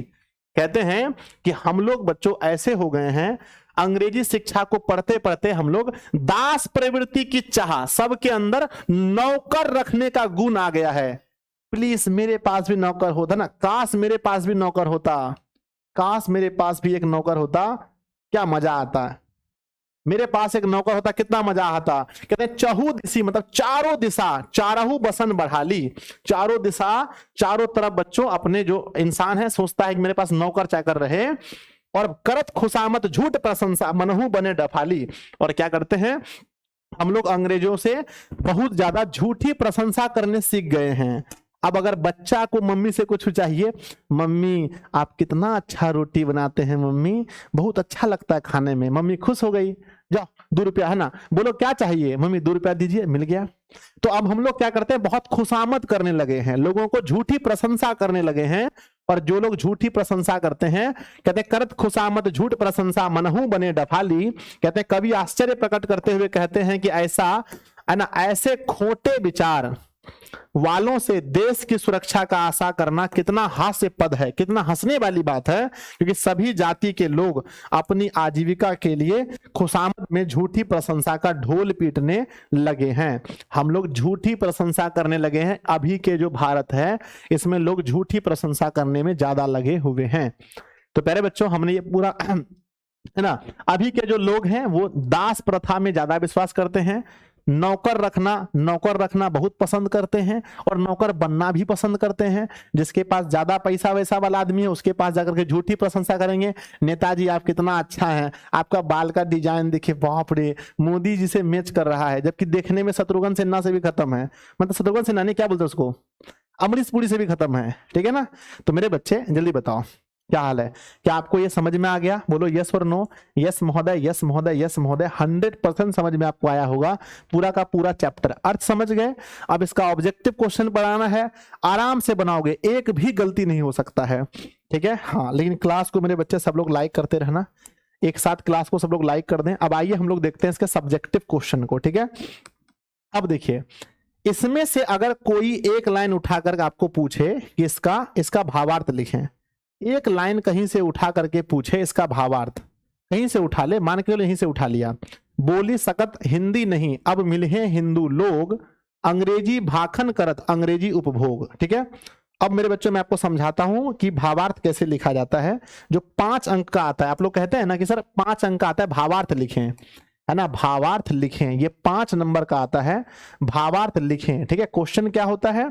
कहते हैं कि हम लोग बच्चों ऐसे हो गए हैं, अंग्रेजी शिक्षा को पढ़ते पढ़ते हम लोग दास प्रवृत्ति की चाह, सबके अंदर नौकर रखने का गुण आ गया है। प्लीज मेरे पास भी नौकर होता ना, काश मेरे पास भी नौकर होता, काश मेरे पास भी एक नौकर होता, क्या मजा आता है। मेरे पास एक नौकर होता, कितना मजा आता। कहते हैं चहु दिशी मतलब चारों दिशा, चारहू बसन बढ़ाली, चारों दिशा, चारों तरफ बच्चों अपने जो इंसान है सोचता है कि मेरे पास नौकर चाकर रहे, और करत खुशामत झूठ प्रशंसा मनहू बने डफाली। और क्या करते हैं हम लोग अंग्रेजों से बहुत ज्यादा झूठी प्रशंसा करने सीख गए हैं। अब अगर बच्चा को मम्मी से कुछ चाहिए, मम्मी आप कितना अच्छा रोटी बनाते हैं, मम्मी बहुत अच्छा लगता है खाने में, मम्मी खुश हो गई, जाओ 2 रुपया, है ना, बोलो क्या चाहिए, मम्मी 2 रुपया दीजिए, मिल गया। तो अब हम लोग क्या करते हैं, बहुत खुशामद करने लगे हैं, लोगों को झूठी प्रशंसा करने लगे हैं। और जो लोग झूठी प्रशंसा करते हैं, कहते हैं करत खुशामद झूठ प्रशंसा मनहू बने डफाली। कहते हैं कवि आश्चर्य प्रकट करते हुए कहते हैं कि ऐसा है ना, ऐसे खोटे विचार वालों से देश की सुरक्षा का आशा करना कितना हास्यपद है, कितना हंसने वाली बात है, क्योंकि सभी जाति के लोग अपनी आजीविका के लिए खुशामद में झूठी प्रशंसा का ढोल पीटने लगे हैं। हम लोग झूठी प्रशंसा करने लगे हैं, अभी के जो भारत है इसमें लोग झूठी प्रशंसा करने में ज्यादा लगे हुए हैं। तो प्यारे बच्चों, हमने ये पूरा है ना, अभी के जो लोग हैं वो दास प्रथा में ज्यादा विश्वास करते हैं, नौकर रखना बहुत पसंद करते हैं, और नौकर बनना भी पसंद करते हैं। जिसके पास ज्यादा पैसा वैसा वाला आदमी है उसके पास जाकर के झूठी प्रशंसा करेंगे, नेताजी आप कितना अच्छा हैं, आपका बाल का डिजाइन देखिए, बाप रे मोदी जी से मैच कर रहा है, जबकि देखने में शत्रुघ्न सिन्हा से भी खत्म है, मतलब शत्रुघ्न सिन्हा ने क्या बोलते हैं उसको, अमरीश पुरी से भी खत्म है, ठीक है ना। तो मेरे बच्चे जल्दी बताओ क्या हाल है, क्या आपको ये समझ में आ गया, बोलो यस और नो। यस महोदय, यस महोदय, यस महोदय, 100% समझ में आपको आया होगा, पूरा का पूरा चैप्टर अर्थ समझ गए। अब इसका ऑब्जेक्टिव क्वेश्चन बनाना है, आराम से बनाओगे, एक भी गलती नहीं हो सकता है, ठीक है। हाँ, लेकिन क्लास को मेरे बच्चे सब लोग लाइक करते रहना, एक साथ क्लास को सब लोग लाइक कर दें। अब आइए हम लोग देखते हैं इसके सब्जेक्टिव क्वेश्चन को, ठीक है। अब देखिए, इसमें से अगर कोई एक लाइन उठाकर आपको पूछे कि इसका भावार्थ लिखें, एक लाइन कहीं से उठा करके पूछे इसका भावार्थ, कहीं से उठा ले, मान के चलो यहीं से उठा लिया, बोली सकत हिंदी नहीं अब मिले हिंदू लोग, अंग्रेजी भाखन करत अंग्रेजी उपभोग। ठीक है, अब मेरे बच्चों मैं आपको समझाता हूं कि भावार्थ कैसे लिखा जाता है। जो 5 अंक का आता है, आप लोग कहते हैं ना कि सर 5 अंक का आता है, भावार्थ लिखें, है ना, भावार्थ लिखें, ये 5 नंबर का आता है, भावार्थ लिखें। ठीक है, क्वेश्चन क्या होता है,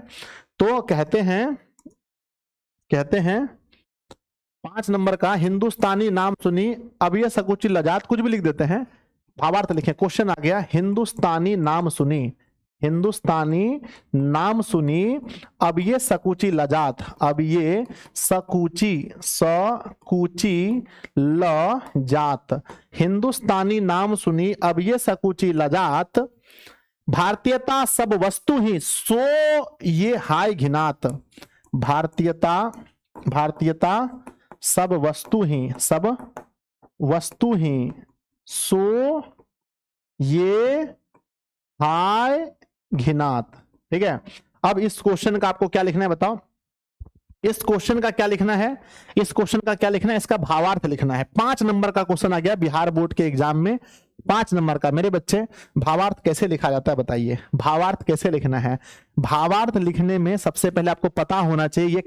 तो कहते हैं 5 नंबर का, हिंदुस्तानी नाम सुनी अब ये सकुची लजात, कुछ भी लिख देते हैं, भावार्थ लिखें। क्वेश्चन आ गया, हिंदुस्तानी नाम सुनी, हिंदुस्तानी नाम सुनी अब ये सकुची लजात, अब ये सकुची ल जात, हिंदुस्तानी नाम सुनी अब ये सकुची लजात, भारतीयता सब वस्तु ही सो ये हाय घिनात, भारतीयता सब वस्तु ही सो ये हाय घिनात। ठीक है, अब इस क्वेश्चन का आपको क्या लिखना है बताओ, इस क्वेश्चन का क्या लिखना है, इस क्वेश्चन का क्या लिखना है, इसका भावार्थ लिखना है। 5 नंबर का क्वेश्चन आ गया बिहार बोर्ड के एग्जाम में, 5 नंबर का। मेरे बच्चे भावार्थ कैसे लिखा जाता है बताइए, भावार्थ कैसे लिखना है। भावार्थ लिखने में सबसे पहले आपको पता होना चाहिए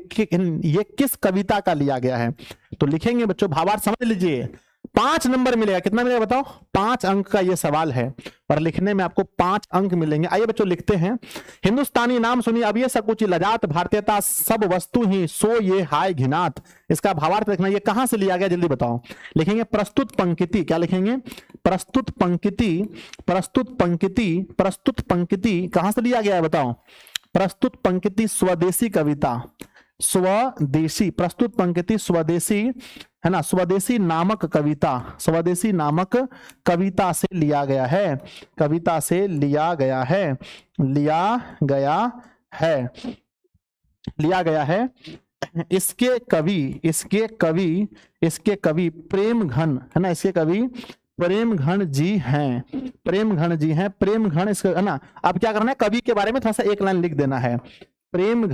ये किस कविता का लिया गया है। तो लिखेंगे बच्चों भावार्थ, समझ लीजिए 5 नंबर मिलेगा, कितना मिलेगा बताओ, 5 अंक का ये सवाल है और लिखने में आपको 5 अंक मिलेंगे। आइए बच्चों लिखते हैं, हिंदुस्तानी नाम सुनी अब ये सकुची लजात, भारतीयता सब वस्तु ही सो ये हाय घिनात। इसका भावार्थ लिखना, ये कहां से लिया गया जल्दी बताओ। लिखेंगे प्रस्तुत पंक्ति, क्या लिखेंगे, प्रस्तुत पंक्ति कहां से लिया गया है बताओ, प्रस्तुत पंक्ति स्वदेशी कविता, स्वदेशी, प्रस्तुत पंक्ति स्वदेशी, है ना, स्वदेशी नामक कविता से लिया गया है, कविता से लिया गया है। इसके कवि प्रेम घन, है ना, इसके कवि प्रेम घन जी हैं, प्रेम घन इसका, है ना। अब क्या करना है, कवि के बारे में थोड़ा सा एक लाइन लिख देना है, प्रेम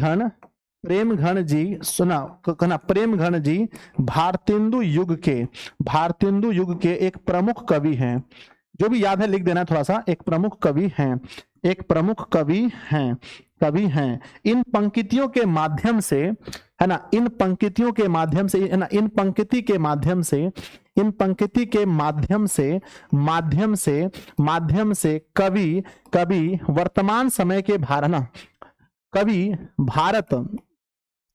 घन जी, सुना कहना, प्रेम घन जी भारतेंदु युग के एक प्रमुख कवि हैं, जो भी याद है लिख देना थोड़ा सा, एक प्रमुख कवि हैं, इन पंक्तियों के माध्यम से, है ना, इन पंक्ति के माध्यम से कवि वर्तमान समय के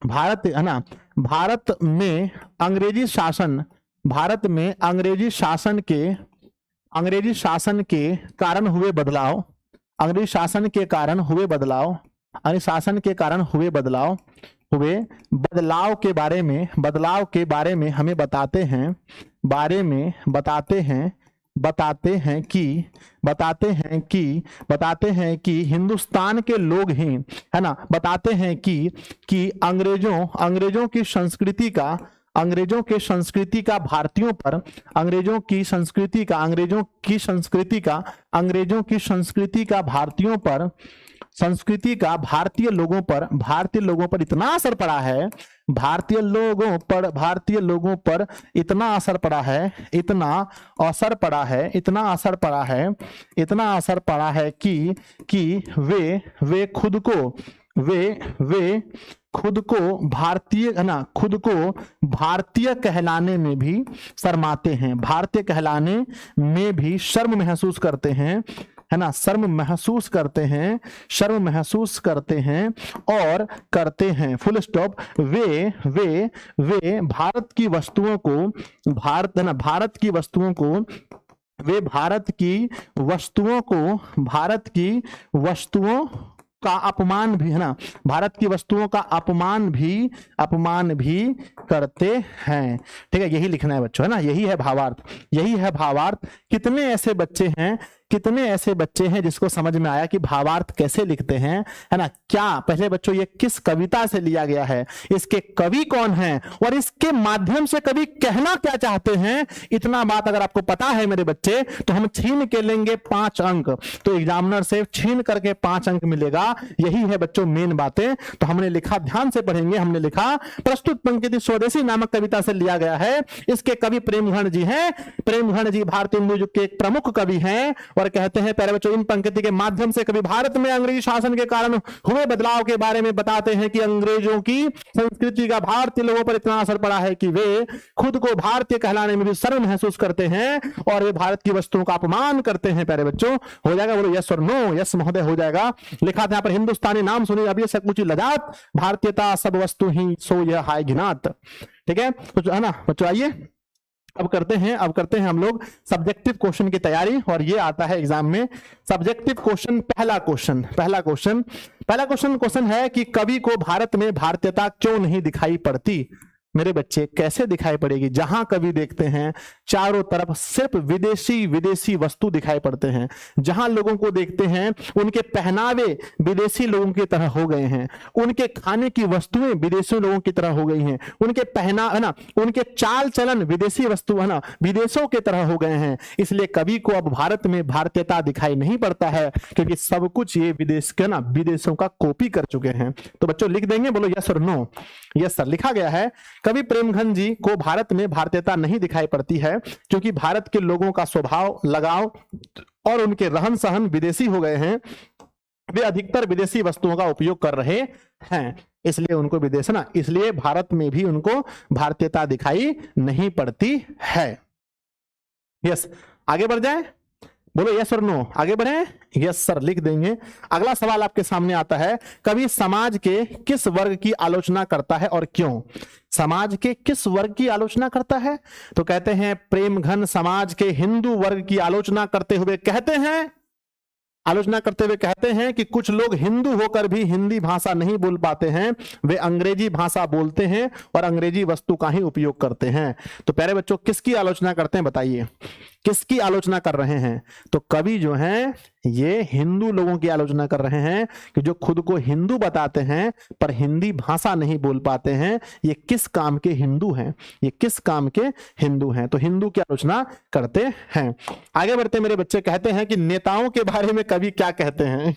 भारत है ना, भारत में अंग्रेजी शासन के कारण हुए बदलाव, के बारे में हमें बताते हैं कि हिंदुस्तान के लोग ही, है ना, बताते हैं कि अंग्रेजों की संस्कृति का भारतीयों पर, अंग्रेजों की संस्कृति का भारतीय लोगों पर इतना असर पड़ा है, भारतीय लोगों पर इतना असर पड़ा है कि वे खुद को भारतीय, है ना, खुद को भारतीय कहलाने में भी शर्माते हैं, भारतीय कहलाने में भी शर्म महसूस करते हैं, है ना, शर्म महसूस करते हैं और करते हैं, फुल स्टॉप। वे भारत की वस्तुओं का अपमान भी, है ना, भारत की वस्तुओं का अपमान भी करते हैं। ठीक है, यही लिखना है बच्चों, है ना, यही है भावार्थ। कितने ऐसे बच्चे हैं कितने ऐसे बच्चे हैं जिसको समझ में आया कि भावार्थ कैसे लिखते हैं, है ना? क्या पहले बच्चों ये किस कविता से लिया गया है, इसके कवि कौन हैं और इसके माध्यम से कवि कहना क्या चाहते हैं, इतना बात अगर आपको पता है मेरे बच्चे तो हम छीन के लेंगे 5 अंक। तो एग्जामिनर से छीन करके 5 अंक मिलेगा। यही है बच्चों मेन बातें। तो हमने लिखा, ध्यान से पढ़ेंगे, हमने लिखा प्रस्तुत पंक्ति स्वदेशी नामक कविता से लिया गया है। इसके कवि प्रेमघन जी हैं। प्रेमघन जी भारतीय हिंदू युग के एक प्रमुख कवि हैं और कहते हैं प्यारे बच्चों इन पंक्ति के माध्यम से कवि भारत में अंग्रेजी शासन के कारण हुए बदलाव के बारे में बताते हैं कि अंग्रेजों की संस्कृति का भारतीय लोगों पर इतना असर पड़ा है कि वे खुद को भारतीय कहलाने में भी शर्म महसूस करते हैं और वे भारत की वस्तुओं का अपमान करते हैं। प्यारे बच्चों हो जाएगा, बोलो यस और नो। यस महोदय हो जाएगा। लिखा था यहाँ पर हिंदुस्तानी नाम सुनी अब ये सकुची लजात, भारतीयता सब वस्तु ही सो यह हाय घिनात। ठीक है, तो है ना बच्चों, आइए अब करते हैं हम लोग सब्जेक्टिव क्वेश्चन की तैयारी। और ये आता है एग्जाम में सब्जेक्टिव क्वेश्चन। पहला क्वेश्चन है कि कवि को भारत में भारतीयता क्यों नहीं दिखाई पड़ती। मेरे बच्चे कैसे दिखाई पड़ेगी? जहां कवि देखते हैं चारों तरफ सिर्फ विदेशी वस्तु दिखाई पड़ते हैं। जहां लोगों को देखते हैं उनके पहनावे विदेशी लोगों की तरह हो गए हैं, उनके खाने की वस्तुएं विदेशी लोगों की तरह हो गई हैं, उनके पहना है ना, उनके चाल चलन विदेशी वस्तु है ना, विदेशों की तरह हो गए हैं। इसलिए कवि को अब भारत में भारतीयता दिखाई नहीं पड़ता है क्योंकि सब कुछ ये विदेश के ना विदेशों का कॉपी कर चुके हैं। तो बच्चों लिख देंगे, बोलो यस और नो। यस सर, लिखा गया है कवि प्रेमघन जी को भारत में भारतीयता नहीं दिखाई पड़ती है क्योंकि भारत के लोगों का स्वभाव, लगाव और उनके रहन सहन विदेशी हो गए हैं। वे अधिकतर विदेशी वस्तुओं का उपयोग कर रहे हैं, इसलिए उनको विदेश ना, इसलिए भारत में भी उनको भारतीयता दिखाई नहीं पड़ती है। यस, आगे बढ़ जाए, बोलो यस और नो। आगे बढ़े, यस सर लिख देंगे। अगला सवाल आपके सामने आता है, कवि समाज के किस वर्ग की आलोचना करता है और क्यों? समाज के किस वर्ग की आलोचना करता है? तो कहते हैं प्रेमघन समाज के हिंदू वर्ग की आलोचना करते हुए कहते हैं कि कुछ लोग हिंदू होकर भी हिंदी भाषा नहीं बोल पाते हैं, वे अंग्रेजी भाषा बोलते हैं और अंग्रेजी वस्तु का ही उपयोग करते हैं। तो प्यारे बच्चों किसकी आलोचना करते हैं बताइए, किसकी आलोचना कर रहे हैं? तो कवि जो हैं ये हिंदू लोगों की आलोचना कर रहे हैं कि जो खुद को हिंदू बताते हैं पर हिंदी भाषा नहीं बोल पाते हैं। ये किस काम के हिंदू हैं? ये किस काम के हिंदू हैं? तो हिंदू की आलोचना करते हैं। आगे बढ़ते मेरे बच्चे, कहते हैं कि नेताओं के बारे में कवि क्या कहते हैं?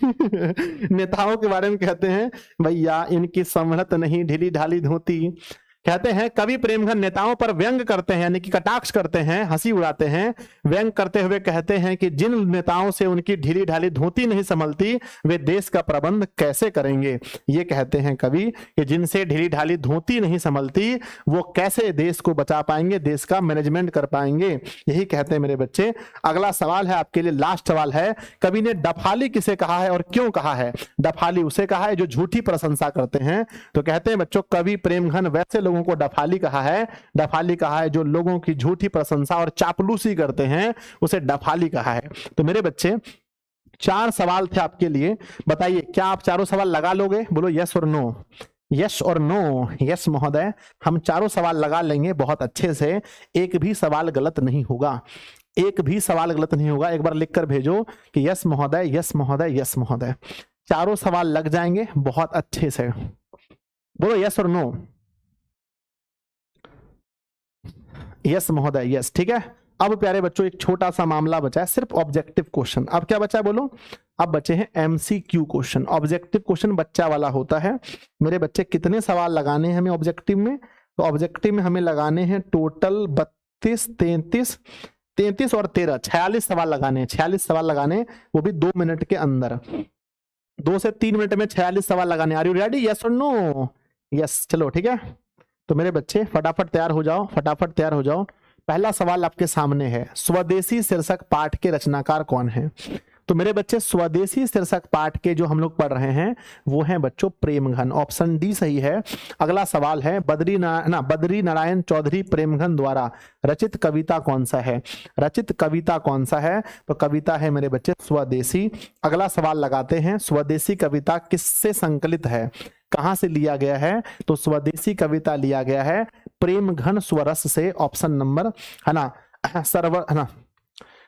नेताओं के बारे में कहते हैं भैया इनकी समहत नहीं ढीली ढाली धोती। कहते हैं कवि प्रेमघन नेताओं पर व्यंग करते हैं, यानी कि कटाक्ष करते हैं, हंसी उड़ाते हैं। व्यंग करते हुए कहते हैं कि जिन नेताओं से उनकी ढीली ढाली धोती नहीं संभलती वे देश का प्रबंध कैसे करेंगे। ये कहते हैं कवि कि जिनसे ढीली ढाली धोती नहीं संभलती वो कैसे देश को बचा पाएंगे, देश का मैनेजमेंट कर पाएंगे। यही कहते हैं मेरे बच्चे। अगला सवाल है आपके लिए, लास्ट सवाल है, कवि ने डफाली किसे कहा है और क्यों कहा है? डफाली उसे कहा है जो झूठी प्रशंसा करते हैं। तो कहते हैं बच्चों कवि प्रेमघन वैसे लोगों को डफाली कहा है। डफाली कहा है जो लोगों की झूठी प्रशंसा और चापलूसी करते हैं, उसे डफाली कहा है। तो मेरे बच्चे 4 सवाल थे आपके लिए, बताइए क्या आप चारों सवाल लगा लोगे? बोलो यस और नो। यस और नो। यस महोदय, हम चारों सवाल लगा लेंगे बहुत अच्छे से, एक भी सवाल गलत नहीं होगा, एक भी सवाल गलत नहीं होगा। एक बार लिखकर भेजो कि यस महोदय, यस महोदय, यस महोदय। चारों सवाल लग जाएंगे बहुत अच्छे से। बोलो यस और नो। यस महोदय, यस। ठीक है, अब प्यारे बच्चों एक छोटा सा मामला बचा है, सिर्फ ऑब्जेक्टिव क्वेश्चन। अब क्या बचा है बोलो? अब बचे हैं एमसीक्यू क्वेश्चन। ऑब्जेक्टिव क्वेश्चन बच्चा वाला होता है। मेरे बच्चे कितने सवाल लगाने हैं हमें ऑब्जेक्टिव में? तो ऑब्जेक्टिव में हमें लगाने हैं टोटल 32, 33 और 13, 46 सवाल लगाने हैं। 46 सवाल लगाने, वो भी 2 मिनट के अंदर। 2 से 3 मिनट में 46 सवाल लगाने। Are you ready? यस और नो? यस, चलो ठीक है। तो मेरे बच्चे फटाफट तैयार हो जाओ, फटाफट तैयार हो जाओ। पहला सवाल आपके सामने है, स्वदेशी शीर्षक पाठ के रचनाकार कौन है? तो मेरे बच्चे स्वदेशी शीर्षक पाठ के जो हम लोग पढ़ रहे हैं वो हैं बच्चों प्रेमघन। ऑप्शन डी सही है। अगला सवाल है, बद्री नारायण चौधरी प्रेमघन द्वारा रचित कविता कौन सा है? रचित कविता कौन सा है? तो कविता है मेरे बच्चे स्वदेशी। अगला सवाल लगाते हैं, स्वदेशी कविता किससे संकलित है, कहां से लिया गया है? तो स्वदेशी कविता लिया गया है प्रेमघन स्वरस से। ऑप्शन नंबर है ना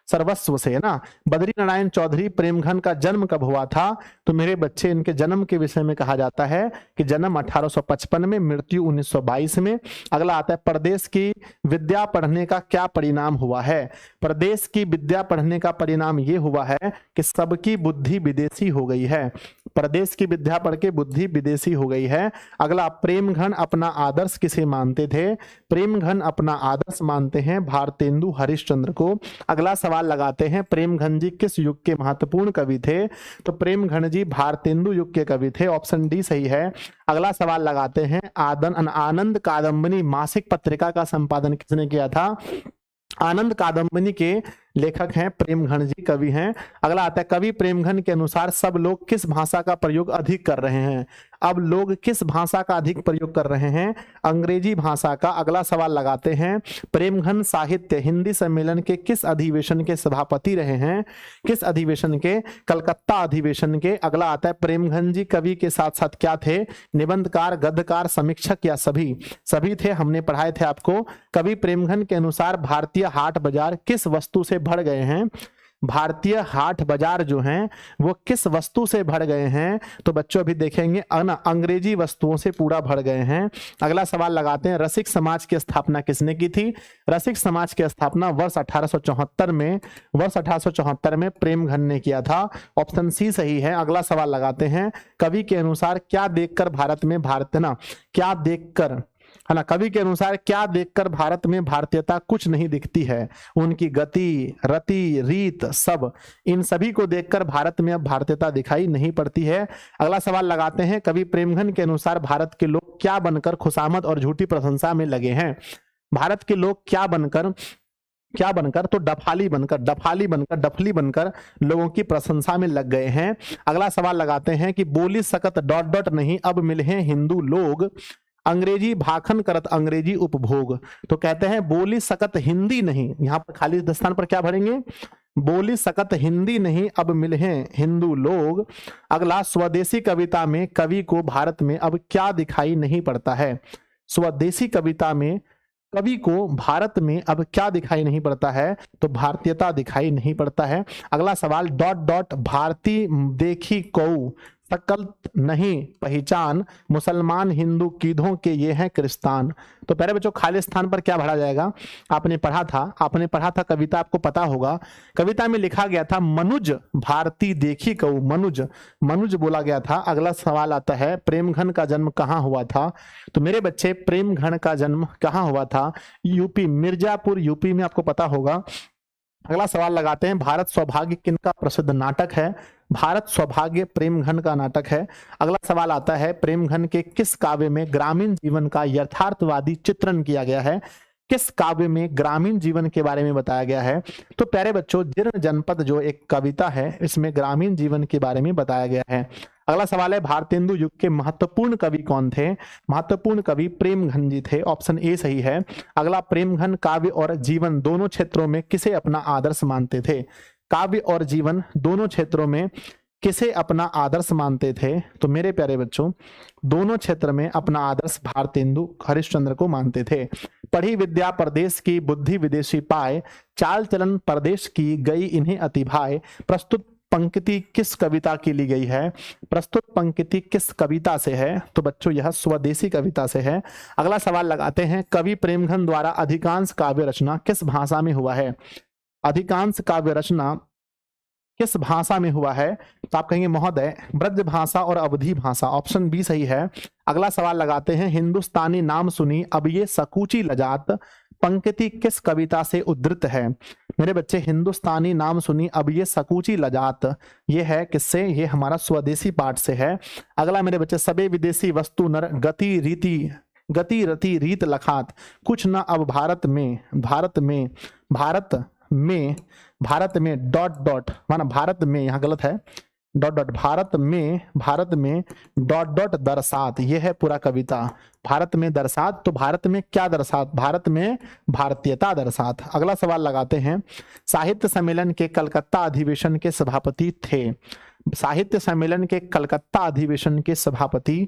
सर्वस्व से, है ना। बद्री नारायण चौधरी प्रेमघन का जन्म कब हुआ था? तो मेरे बच्चे इनके जन्म के विषय में कहा जाता है कि जन्म 1855 में, मृत्यु 1922 में। अगला आता है प्रदेश की विद्या पढ़ने का क्या परिणाम हुआ है? प्रदेश की विद्या पढ़ने का परिणाम ये हुआ है कि सबकी बुद्धि विदेशी हो गई है। प्रदेश की विद्या पढ़ के बुद्धि विदेशी हो गई है। अगला, प्रेमघन अपना आदर्श किसे मानते थे? प्रेमघन अपना आदर्श मानते हैं भारतेंदु हरिश्चंद्र को। अगला सवाल लगाते हैं, प्रेमघन जी किस युग के महत्वपूर्ण कवि थे? तो प्रेमघन जी भारतेंदु युग के कवि थे, ऑप्शन डी सही है। अगला सवाल लगाते हैं, आनंद कादंबनी मासिक पत्रिका का संपादन किसने किया था? आनंद कादंबनी के लेखक हैं प्रेमघन जी, कवि हैं। अगला आता है, कवि प्रेमघन के अनुसार सब लोग किस भाषा का प्रयोग अधिक कर रहे हैं? अब लोग किस भाषा का अधिक प्रयोग कर रहे हैं? अंग्रेजी भाषा का। अगला सवाल लगाते हैं, प्रेमघन साहित्य हिंदी सम्मेलन के किस अधिवेशन के सभापति रहे हैं? किस अधिवेशन के? कलकत्ता अधिवेशन के। अगला आता है, प्रेमघन जी कवि के साथ साथ क्या थे? निबंधकार, गद्यकार, समीक्षक या सभी? सभी थे, हमने पढ़ाए थे आपको। कवि प्रेमघन के अनुसार भारतीय हाट बाजार किस वस्तु से भर गए हैं? भारतीय हाट बाजार जो हैं वो किस वस्तु से भर गए हैं? तो बच्चों अभी देखेंगे अंग्रेजी वस्तुओं से पूरा भर गए हैं। अगला सवाल लगाते हैं, रसिक समाज की स्थापना किसने की थी? रसिक समाज की स्थापना वर्ष 1874 में प्रेमघन ने किया था, ऑप्शन सी सही है। अगला सवाल लगाते हैं, कवि के अनुसार क्या देखकर भारत में क्या देखकर, है ना, कवि के अनुसार क्या देखकर भारत में भारतीयता कुछ नहीं दिखती है? उनकी गति, रति, रीत, सब, इन सभी को देखकर भारत में अब भारतीयता दिखाई नहीं पड़ती है। अगला सवाल लगाते हैं, कवि प्रेमघन के अनुसार भारत के लोग क्या बनकर खुशामद और झूठी प्रशंसा में लगे हैं? भारत के लोग क्या बनकर? तो डफली बनकर लोगों की प्रशंसा में लग गए हैं। अगला सवाल लगाते हैं कि बोली सकत ... नहीं, अब मिले हैं हिंदू लोग, अंग्रेजी भाखन करत अंग्रेजी उपभोग। तो कहते हैं बोली सकत हिंदी नहीं, यहाँ पर खाली स्थान पर क्या भरेंगे? बोली सकत हिंदी नहीं, अब मिले हैं हिंदू लोग। अगला, स्वदेशी कविता में कवि को भारत में अब क्या दिखाई नहीं पड़ता है? स्वदेशी कविता में कवि को भारत में अब क्या दिखाई नहीं पड़ता है? तो भारतीयता दिखाई नहीं पड़ता है। अगला सवाल, ... भारती देखी कौ सकल नहीं पहचान, मुसलमान हिंदू कीधों के ये हैं क्रिस्तान। तो पहले बच्चों खाली स्थान पर क्या भरा जाएगा? आपने पढ़ा था कविता, आपको पता होगा। कविता में लिखा गया था मनुज भारती देखी कौ, मनुज बोला गया था। अगला सवाल आता है, प्रेमघन का जन्म कहाँ हुआ था? तो मेरे बच्चे प्रेमघन का जन्म कहाँ हुआ था? यूपी, मिर्जापुर यूपी में, आपको पता होगा। अगला सवाल लगाते हैं, भारत सौभाग्य किनका प्रसिद्ध नाटक है? भारत सौभाग्य प्रेमघन का नाटक है। अगला सवाल आता है, प्रेमघन के किस काव्य में ग्रामीण जीवन का यथार्थवादी चित्रण किया गया है? किस काव्य में ग्रामीण जीवन के बारे में बताया गया है? तो प्यारे बच्चों, जीर्ण जनपद जो एक कविता है, इसमें ग्रामीण जीवन के बारे में बताया गया है। अगला सवाल है, भारतेंदु युग के महत्वपूर्ण कवि कौन थे? महत्वपूर्ण कवि प्रेमघन जी थे, ऑप्शन ए सही है। अगला, प्रेमघन काव्य और जीवन दोनों क्षेत्रों में किसे अपना आदर्श मानते थे? काव्य और जीवन दोनों क्षेत्रों में किसे अपना आदर्श मानते थे? तो मेरे प्यारे बच्चों, दोनों क्षेत्र में अपना आदर्श भारतेंदु हरिश्चंद्र को मानते थे। पढ़ी विद्या परदेश की, बुद्धि विदेशी पाए, चाल चलन परदेश की, गई इन्हें अति भाए। प्रस्तुत पंक्ति किस कविता की ली गई है? प्रस्तुत पंक्ति किस कविता से है? तो बच्चों यह स्वदेशी कविता से है। अगला सवाल लगाते हैं, कवि प्रेमघन द्वारा अधिकांश काव्य रचना किस भाषा में हुआ है? अधिकांश काव्य रचना किस भाषा में हुआ है? तो आप कहेंगे महोदय ब्रज भाषा और अवधी भाषा, ऑप्शन बी सही है। अगला सवाल लगाते हैं, हिंदुस्तानी नाम सुनी अब ये सकूची लजात, पंक्ति किस कविता से उद्धृत है? मेरे बच्चे, हिंदुस्तानी नाम सुनी अब ये सकूची लजात, ये है किससे? ये हमारा स्वदेशी पाठ से है। अगला मेरे बच्चे, सबे विदेशी वस्तु नर गति रति रीत लखात, कुछ न अब भारत में माना भारत में, यहाँ गलत है, ... भारत में ... दरसात, ये है पूरा कविता। भारत में दरसात, तो भारत में क्या दरसात? भारत में भारतीयता दरसात। अगला सवाल लगाते हैं, साहित्य सम्मेलन के कलकत्ता अधिवेशन के सभापति थे? साहित्य सम्मेलन के कलकत्ता अधिवेशन के सभापति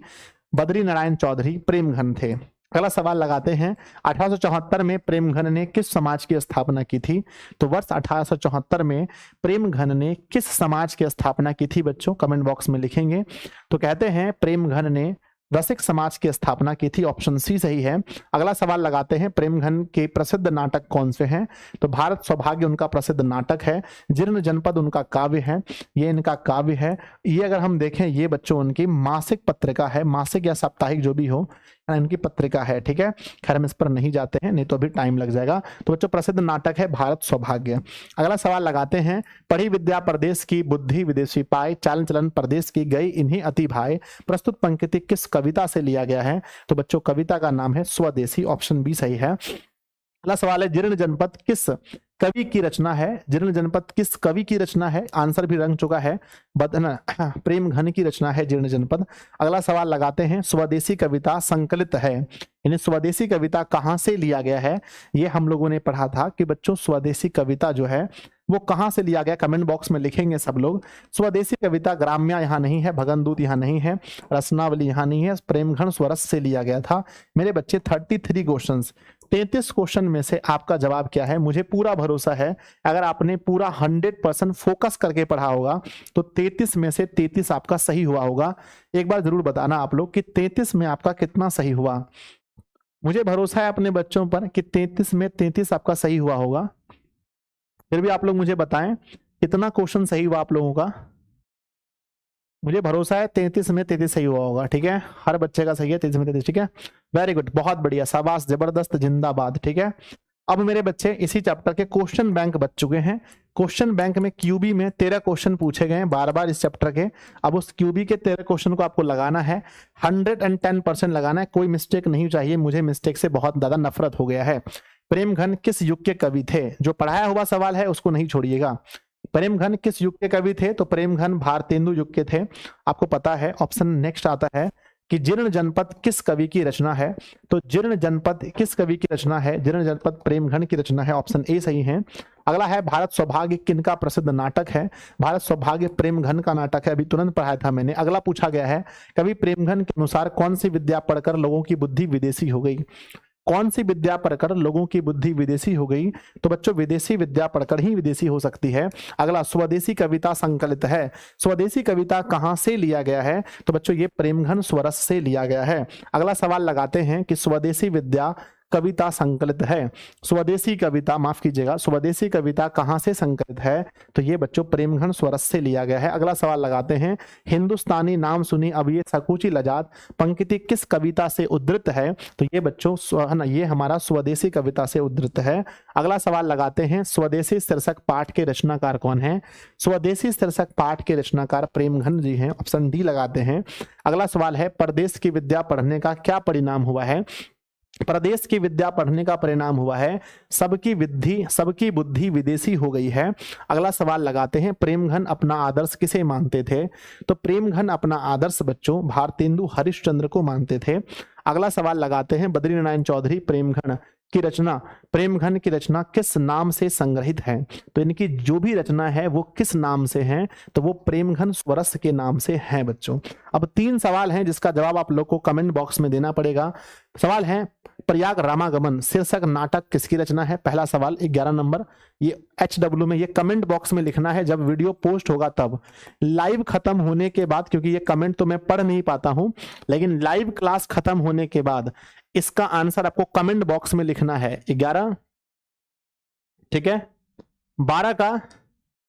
बद्री नारायण चौधरी प्रेमघन थे। अगला सवाल लगाते हैं, 1874 में प्रेमघन ने किस समाज की स्थापना की थी? तो वर्ष 1874 में प्रेमघन ने किस समाज की स्थापना की थी बच्चों? कमेंट बॉक्स में लिखेंगे। तो कहते हैं प्रेमघन ने रसिक समाज की स्थापना की थी, ऑप्शन सी सही है। अगला सवाल लगाते हैं, प्रेमघन के प्रसिद्ध नाटक कौन से हैं? तो भारत सौभाग्य उनका प्रसिद्ध नाटक है, जीर्ण जनपद उनका काव्य है, ये इनका काव्य है। ये अगर हम देखें, ये बच्चों उनकी मासिक पत्रिका है, मासिक या साप्ताहिक जो भी हो, इनकी पत्रिका है, ठीक है। खैर हम इस पर नहीं जाते हैं, नहीं तो अभी टाइम लग जाएगा। तो बच्चों प्रसिद्ध नाटक है भारत सौभाग्य। अगला सवाल लगाते हैं, पढ़ी विद्या परदेश की, बुद्धि विदेशी पाए, चालन चलन परदेश की, गई इन्हीं अति भाए, प्रस्तुत पंक्ति किस कविता से लिया गया है? तो बच्चों कविता का नाम है स्वदेशी, ऑप्शन बी सही है। अगला सवाल है, जीर्ण जनपद किस कवि की रचना है? जीर्ण जनपद किस कवि की रचना है? आंसर भी रंग चुका है, प्रेमघन की रचना है जीर्ण जनपद। अगला सवाल लगाते हैं, स्वदेशी कविता संकलित है, यानी स्वदेशी कविता कहां से लिया गया है? ये हम लोगों ने पढ़ा था कि बच्चों स्वदेशी कविता जो है वो कहां से लिया गया, कमेंट बॉक्स में लिखेंगे सब लोग। स्वदेशी कविता ग्राम्या यहाँ नहीं है, भगनदूत यहाँ नहीं है, रसनावली यहाँ नहीं है, प्रेमघन स्वरस से लिया गया था। मेरे बच्चे 33 क्वेश्चन, 33 क्वेश्चन में से आपका जवाब क्या है? मुझे पूरा भरोसा है अगर आपने पूरा 100% फोकस करके पढ़ा होगा तो 33 में से 33 आपका सही हुआ होगा। एक बार जरूर बताना आप लोग कि 33 में आपका कितना सही हुआ। मुझे भरोसा है अपने बच्चों पर कि 33 में 33 आपका सही हुआ होगा। फिर भी आप लोग मुझे बताएं कितना क्वेश्चन सही हुआ आप लोगों का। मुझे भरोसा है 33 में 33 सही हुआ होगा, ठीक है। हर बच्चे का सही है 33 में 33, ठीक है। वेरी गुड, बहुत बढ़िया, शाबाश, जबरदस्त, जिंदाबाद, ठीक है। अब मेरे बच्चे इसी चैप्टर के क्वेश्चन बैंक बच चुके हैं। क्वेश्चन बैंक में क्यूबी में 13 क्वेश्चन पूछे गए हैं बार बार इस चैप्टर के। अब उस क्यूबी के 13 क्वेश्चन को आपको लगाना है, 110% लगाना है, कोई मिस्टेक नहीं चाहिए। मुझे मिस्टेक से बहुत ज्यादा नफरत हो गया है। प्रेमघन किस युग के कवि थे? जो पढ़ाया हुआ सवाल है उसको नहीं छोड़िएगा। प्रेमघन किस युग के कवि थे? तो प्रेमघन भारतेंदु युग के थे, आपको पता है। ऑप्शन नेक्स्ट आता है कि जीर्ण जनपद किस कवि की रचना है? तो जीर्ण जनपद किस कवि की रचना है? जीर्ण जनपद प्रेमघन की रचना है, ऑप्शन ए सही है। अगला है, भारत सौभाग्य किनका प्रसिद्ध नाटक है? भारत सौभाग्य प्रेमघन का नाटक है, अभी तुरंत पढ़ाया था मैंने। अगला पूछा गया है, कवि प्रेमघन के अनुसार कौन सी विद्या पढ़कर लोगों की बुद्धि विदेशी हो गई? कौन सी विद्या पढ़कर लोगों की बुद्धि विदेशी हो गई? तो बच्चों विदेशी विद्या पढ़कर ही विदेशी हो सकती है। अगला, स्वदेशी कविता संकलित है, स्वदेशी कविता कहां से लिया गया है? तो बच्चों ये प्रेमघन स्वरस से लिया गया है। अगला सवाल लगाते हैं कि स्वदेशी विद्या कविता संकलित है, स्वदेशी कविता, माफ कीजिएगा, स्वदेशी कविता कहां से संकलित है? तो ये बच्चों प्रेमघन स्वरस से लिया गया है। अगला सवाल लगाते हैं, हिंदुस्तानी नाम सुनी अब ये सकुची लजात पंक्ति किस कविता से उद्धृत है? तो ये बच्चों ये हमारा स्वदेशी कविता से उद्धृत है। अगला सवाल लगाते हैं, स्वदेशी शीर्षक पाठ के रचनाकार कौन है? स्वदेशी शीर्षक पाठ के रचनाकार प्रेमघन जी हैं, ऑप्शन डी लगाते हैं। अगला सवाल है, परदेश की विद्या पढ़ने का क्या परिणाम हुआ है? प्रदेश की विद्या पढ़ने का परिणाम हुआ है सबकी बुद्धि विदेशी हो गई है। अगला सवाल लगाते हैं, प्रेमघन अपना आदर्श किसे मानते थे? तो प्रेमघन अपना आदर्श बच्चों भारतेंदु हरिश्चंद्र को मानते थे। अगला सवाल लगाते हैं, बद्रीनारायण चौधरी प्रेमघन की रचना किस नाम से संग्रहित है? तो इनकी जो भी रचना है वो किस नाम से है? तो वो प्रेमघन स्वरस के नाम से है बच्चों। अब 3 सवाल हैं जिसका जवाब आप लोग को कमेंट बॉक्स में देना पड़ेगा। सवाल है, प्रयाग रामागमन शीर्षक नाटक किसकी रचना है? पहला सवाल 11 नंबर, ये HW में, ये कमेंट बॉक्स में लिखना है जब वीडियो पोस्ट होगा तब। लाइव खत्म होने के बाद, क्योंकि ये कमेंट तो मैं पढ़ नहीं पाता हूं, लेकिन लाइव क्लास खत्म होने के बाद इसका आंसर आपको कमेंट बॉक्स में लिखना है। 11, ठीक है। 12 का,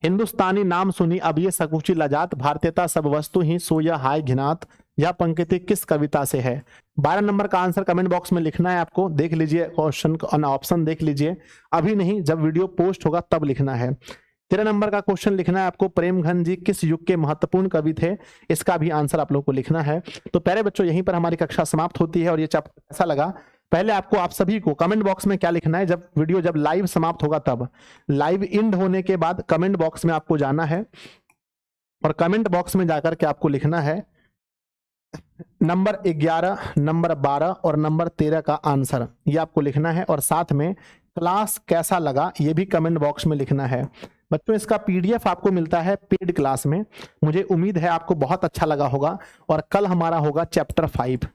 हिंदुस्तानी नाम सुनी अब ये सकुची लजात भारतीयता सब वस्तु ही सोया हाय घिनात, यह पंक्ति किस कविता से है? 12 नंबर का आंसर कमेंट बॉक्स में लिखना है आपको। देख लीजिए क्वेश्चन ऑप्शन देख लीजिए, अभी नहीं, जब वीडियो पोस्ट होगा तब लिखना है। 13 नंबर का क्वेश्चन लिखना है आपको, प्रेमघन जी किस युग के महत्वपूर्ण कवि थे? इसका भी आंसर आप लोग को लिखना है। तो प्यारे बच्चों, यहीं पर हमारी कक्षा समाप्त होती है। और ये चैप्टर कैसा लगा, पहले आपको, आप सभी को कमेंट बॉक्स में क्या लिखना है, जब वीडियो जब लाइव समाप्त होगा तब, लाइव एंड होने के बाद कमेंट बॉक्स में आपको जाना है और कमेंट बॉक्स में जाकर के आपको लिखना है नंबर 11, नंबर 12 और नंबर 13 का आंसर, ये आपको लिखना है। और साथ में क्लास कैसा लगा ये भी कमेंट बॉक्स में लिखना है। बच्चों इसका PDF आपको मिलता है पेड क्लास में। मुझे उम्मीद है आपको बहुत अच्छा लगा होगा। और कल हमारा होगा चैप्टर 5।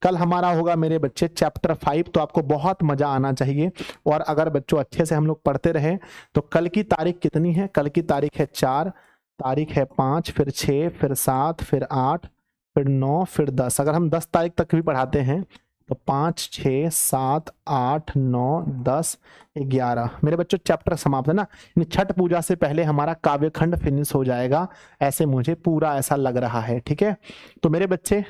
कल हमारा होगा मेरे बच्चे चैप्टर 5, तो आपको बहुत मजा आना चाहिए। और अगर बच्चों अच्छे से हम लोग पढ़ते रहे तो कल की तारीख कितनी है? कल की तारीख है 4, तारीख है 5, फिर 6, फिर 7, फिर 8, फिर 9, फिर 10। अगर हम 10 तारीख तक भी पढ़ाते हैं तो 5, 6, 7, 8, 9, 10, 11 मेरे बच्चों चैप्टर समाप्त है ना। छठ पूजा से पहले हमारा काव्यखंड फिनिश हो जाएगा, ऐसे मुझे पूरा ऐसा लग रहा है। ठीक है, तो मेरे बच्चे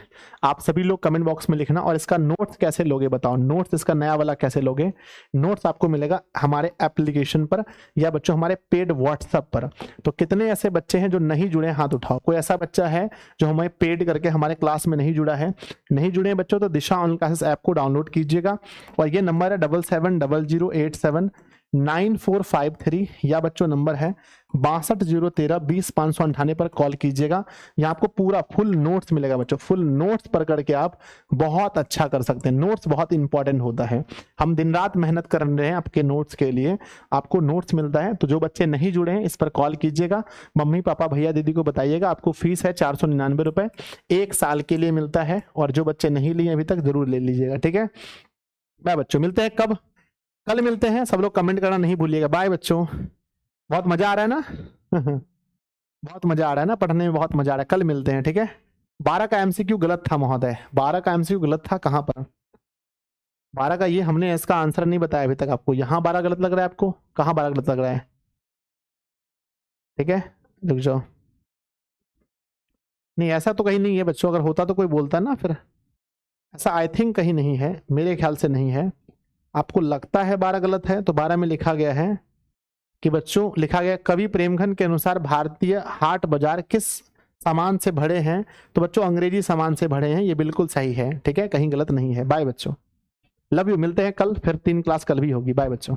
आप सभी लोग कमेंट बॉक्स में लिखना। और इसका नोट्स कैसे लोगे बताओ? नोट्स इसका नया वाला कैसे लोगे? नोट्स आपको मिलेगा हमारे एप्लीकेशन पर या बच्चों हमारे पेड व्हाट्सएप पर। तो कितने ऐसे बच्चे हैं जो नहीं जुड़े? हाथ उठाओ। कोई ऐसा बच्चा है जो हमें पेड करके हमारे क्लास में नहीं जुड़ा है? नहीं जुड़े हैं बच्चों तो दिशा ऑनलाइन क्लासेस ऐप को डाउनलोड कीजिएगा। और ये नंबर है 7700879453 या बच्चों नंबर है 6201320598 पर कॉल कीजिएगा। यहाँ आपको पूरा फुल नोट्स मिलेगा बच्चों। फुल नोट्स पर करके आप बहुत अच्छा कर सकते हैं। नोट्स बहुत इंपॉर्टेंट होता है, हम दिन रात मेहनत कर रहे हैं आपके नोट्स के लिए, आपको नोट्स मिलता है। तो जो बच्चे नहीं जुड़े हैं इस पर कॉल कीजिएगा, मम्मी पापा भैया दीदी को बताइएगा। आपको फीस है 499 रुपए, 1 साल के लिए मिलता है। और जो बच्चे नहीं लिए अभी तक जरूर ले लीजिएगा। ठीक है, बाय बच्चों, मिलते हैं कब? कल मिलते हैं। सब लोग कमेंट करना नहीं भूलिएगा। बाय बच्चों, बहुत मजा आ रहा है ना? बहुत मजा आ रहा है ना, पढ़ने में बहुत मजा आ रहा है। कल मिलते हैं, ठीक है। 12 का एमसीक्यू गलत था महोदय, 12 का एमसीक्यू गलत था। कहाँ पर 12 का? ये हमने इसका आंसर नहीं बताया अभी तक आपको। यहाँ 12 गलत लग रहा है आपको? कहाँ 12 गलत लग रहा है? ठीक है, रुक जाओ। नहीं ऐसा तो कहीं नहीं है बच्चों, अगर होता तो कोई बोलता ना। फिर ऐसा आई थिंक कहीं नहीं है, मेरे ख्याल से नहीं है। आपको लगता है 12 गलत है, तो 12 में लिखा गया है कि बच्चों, लिखा गया कवि प्रेमघन के अनुसार भारतीय हाट बाजार किस सामान से भरे हैं? तो बच्चों अंग्रेजी सामान से भरे हैं, ये बिल्कुल सही है। ठीक है, कहीं गलत नहीं है। बाय बच्चों, लव यू। मिलते हैं कल, फिर 3 क्लास कल भी होगी। बाय बच्चों।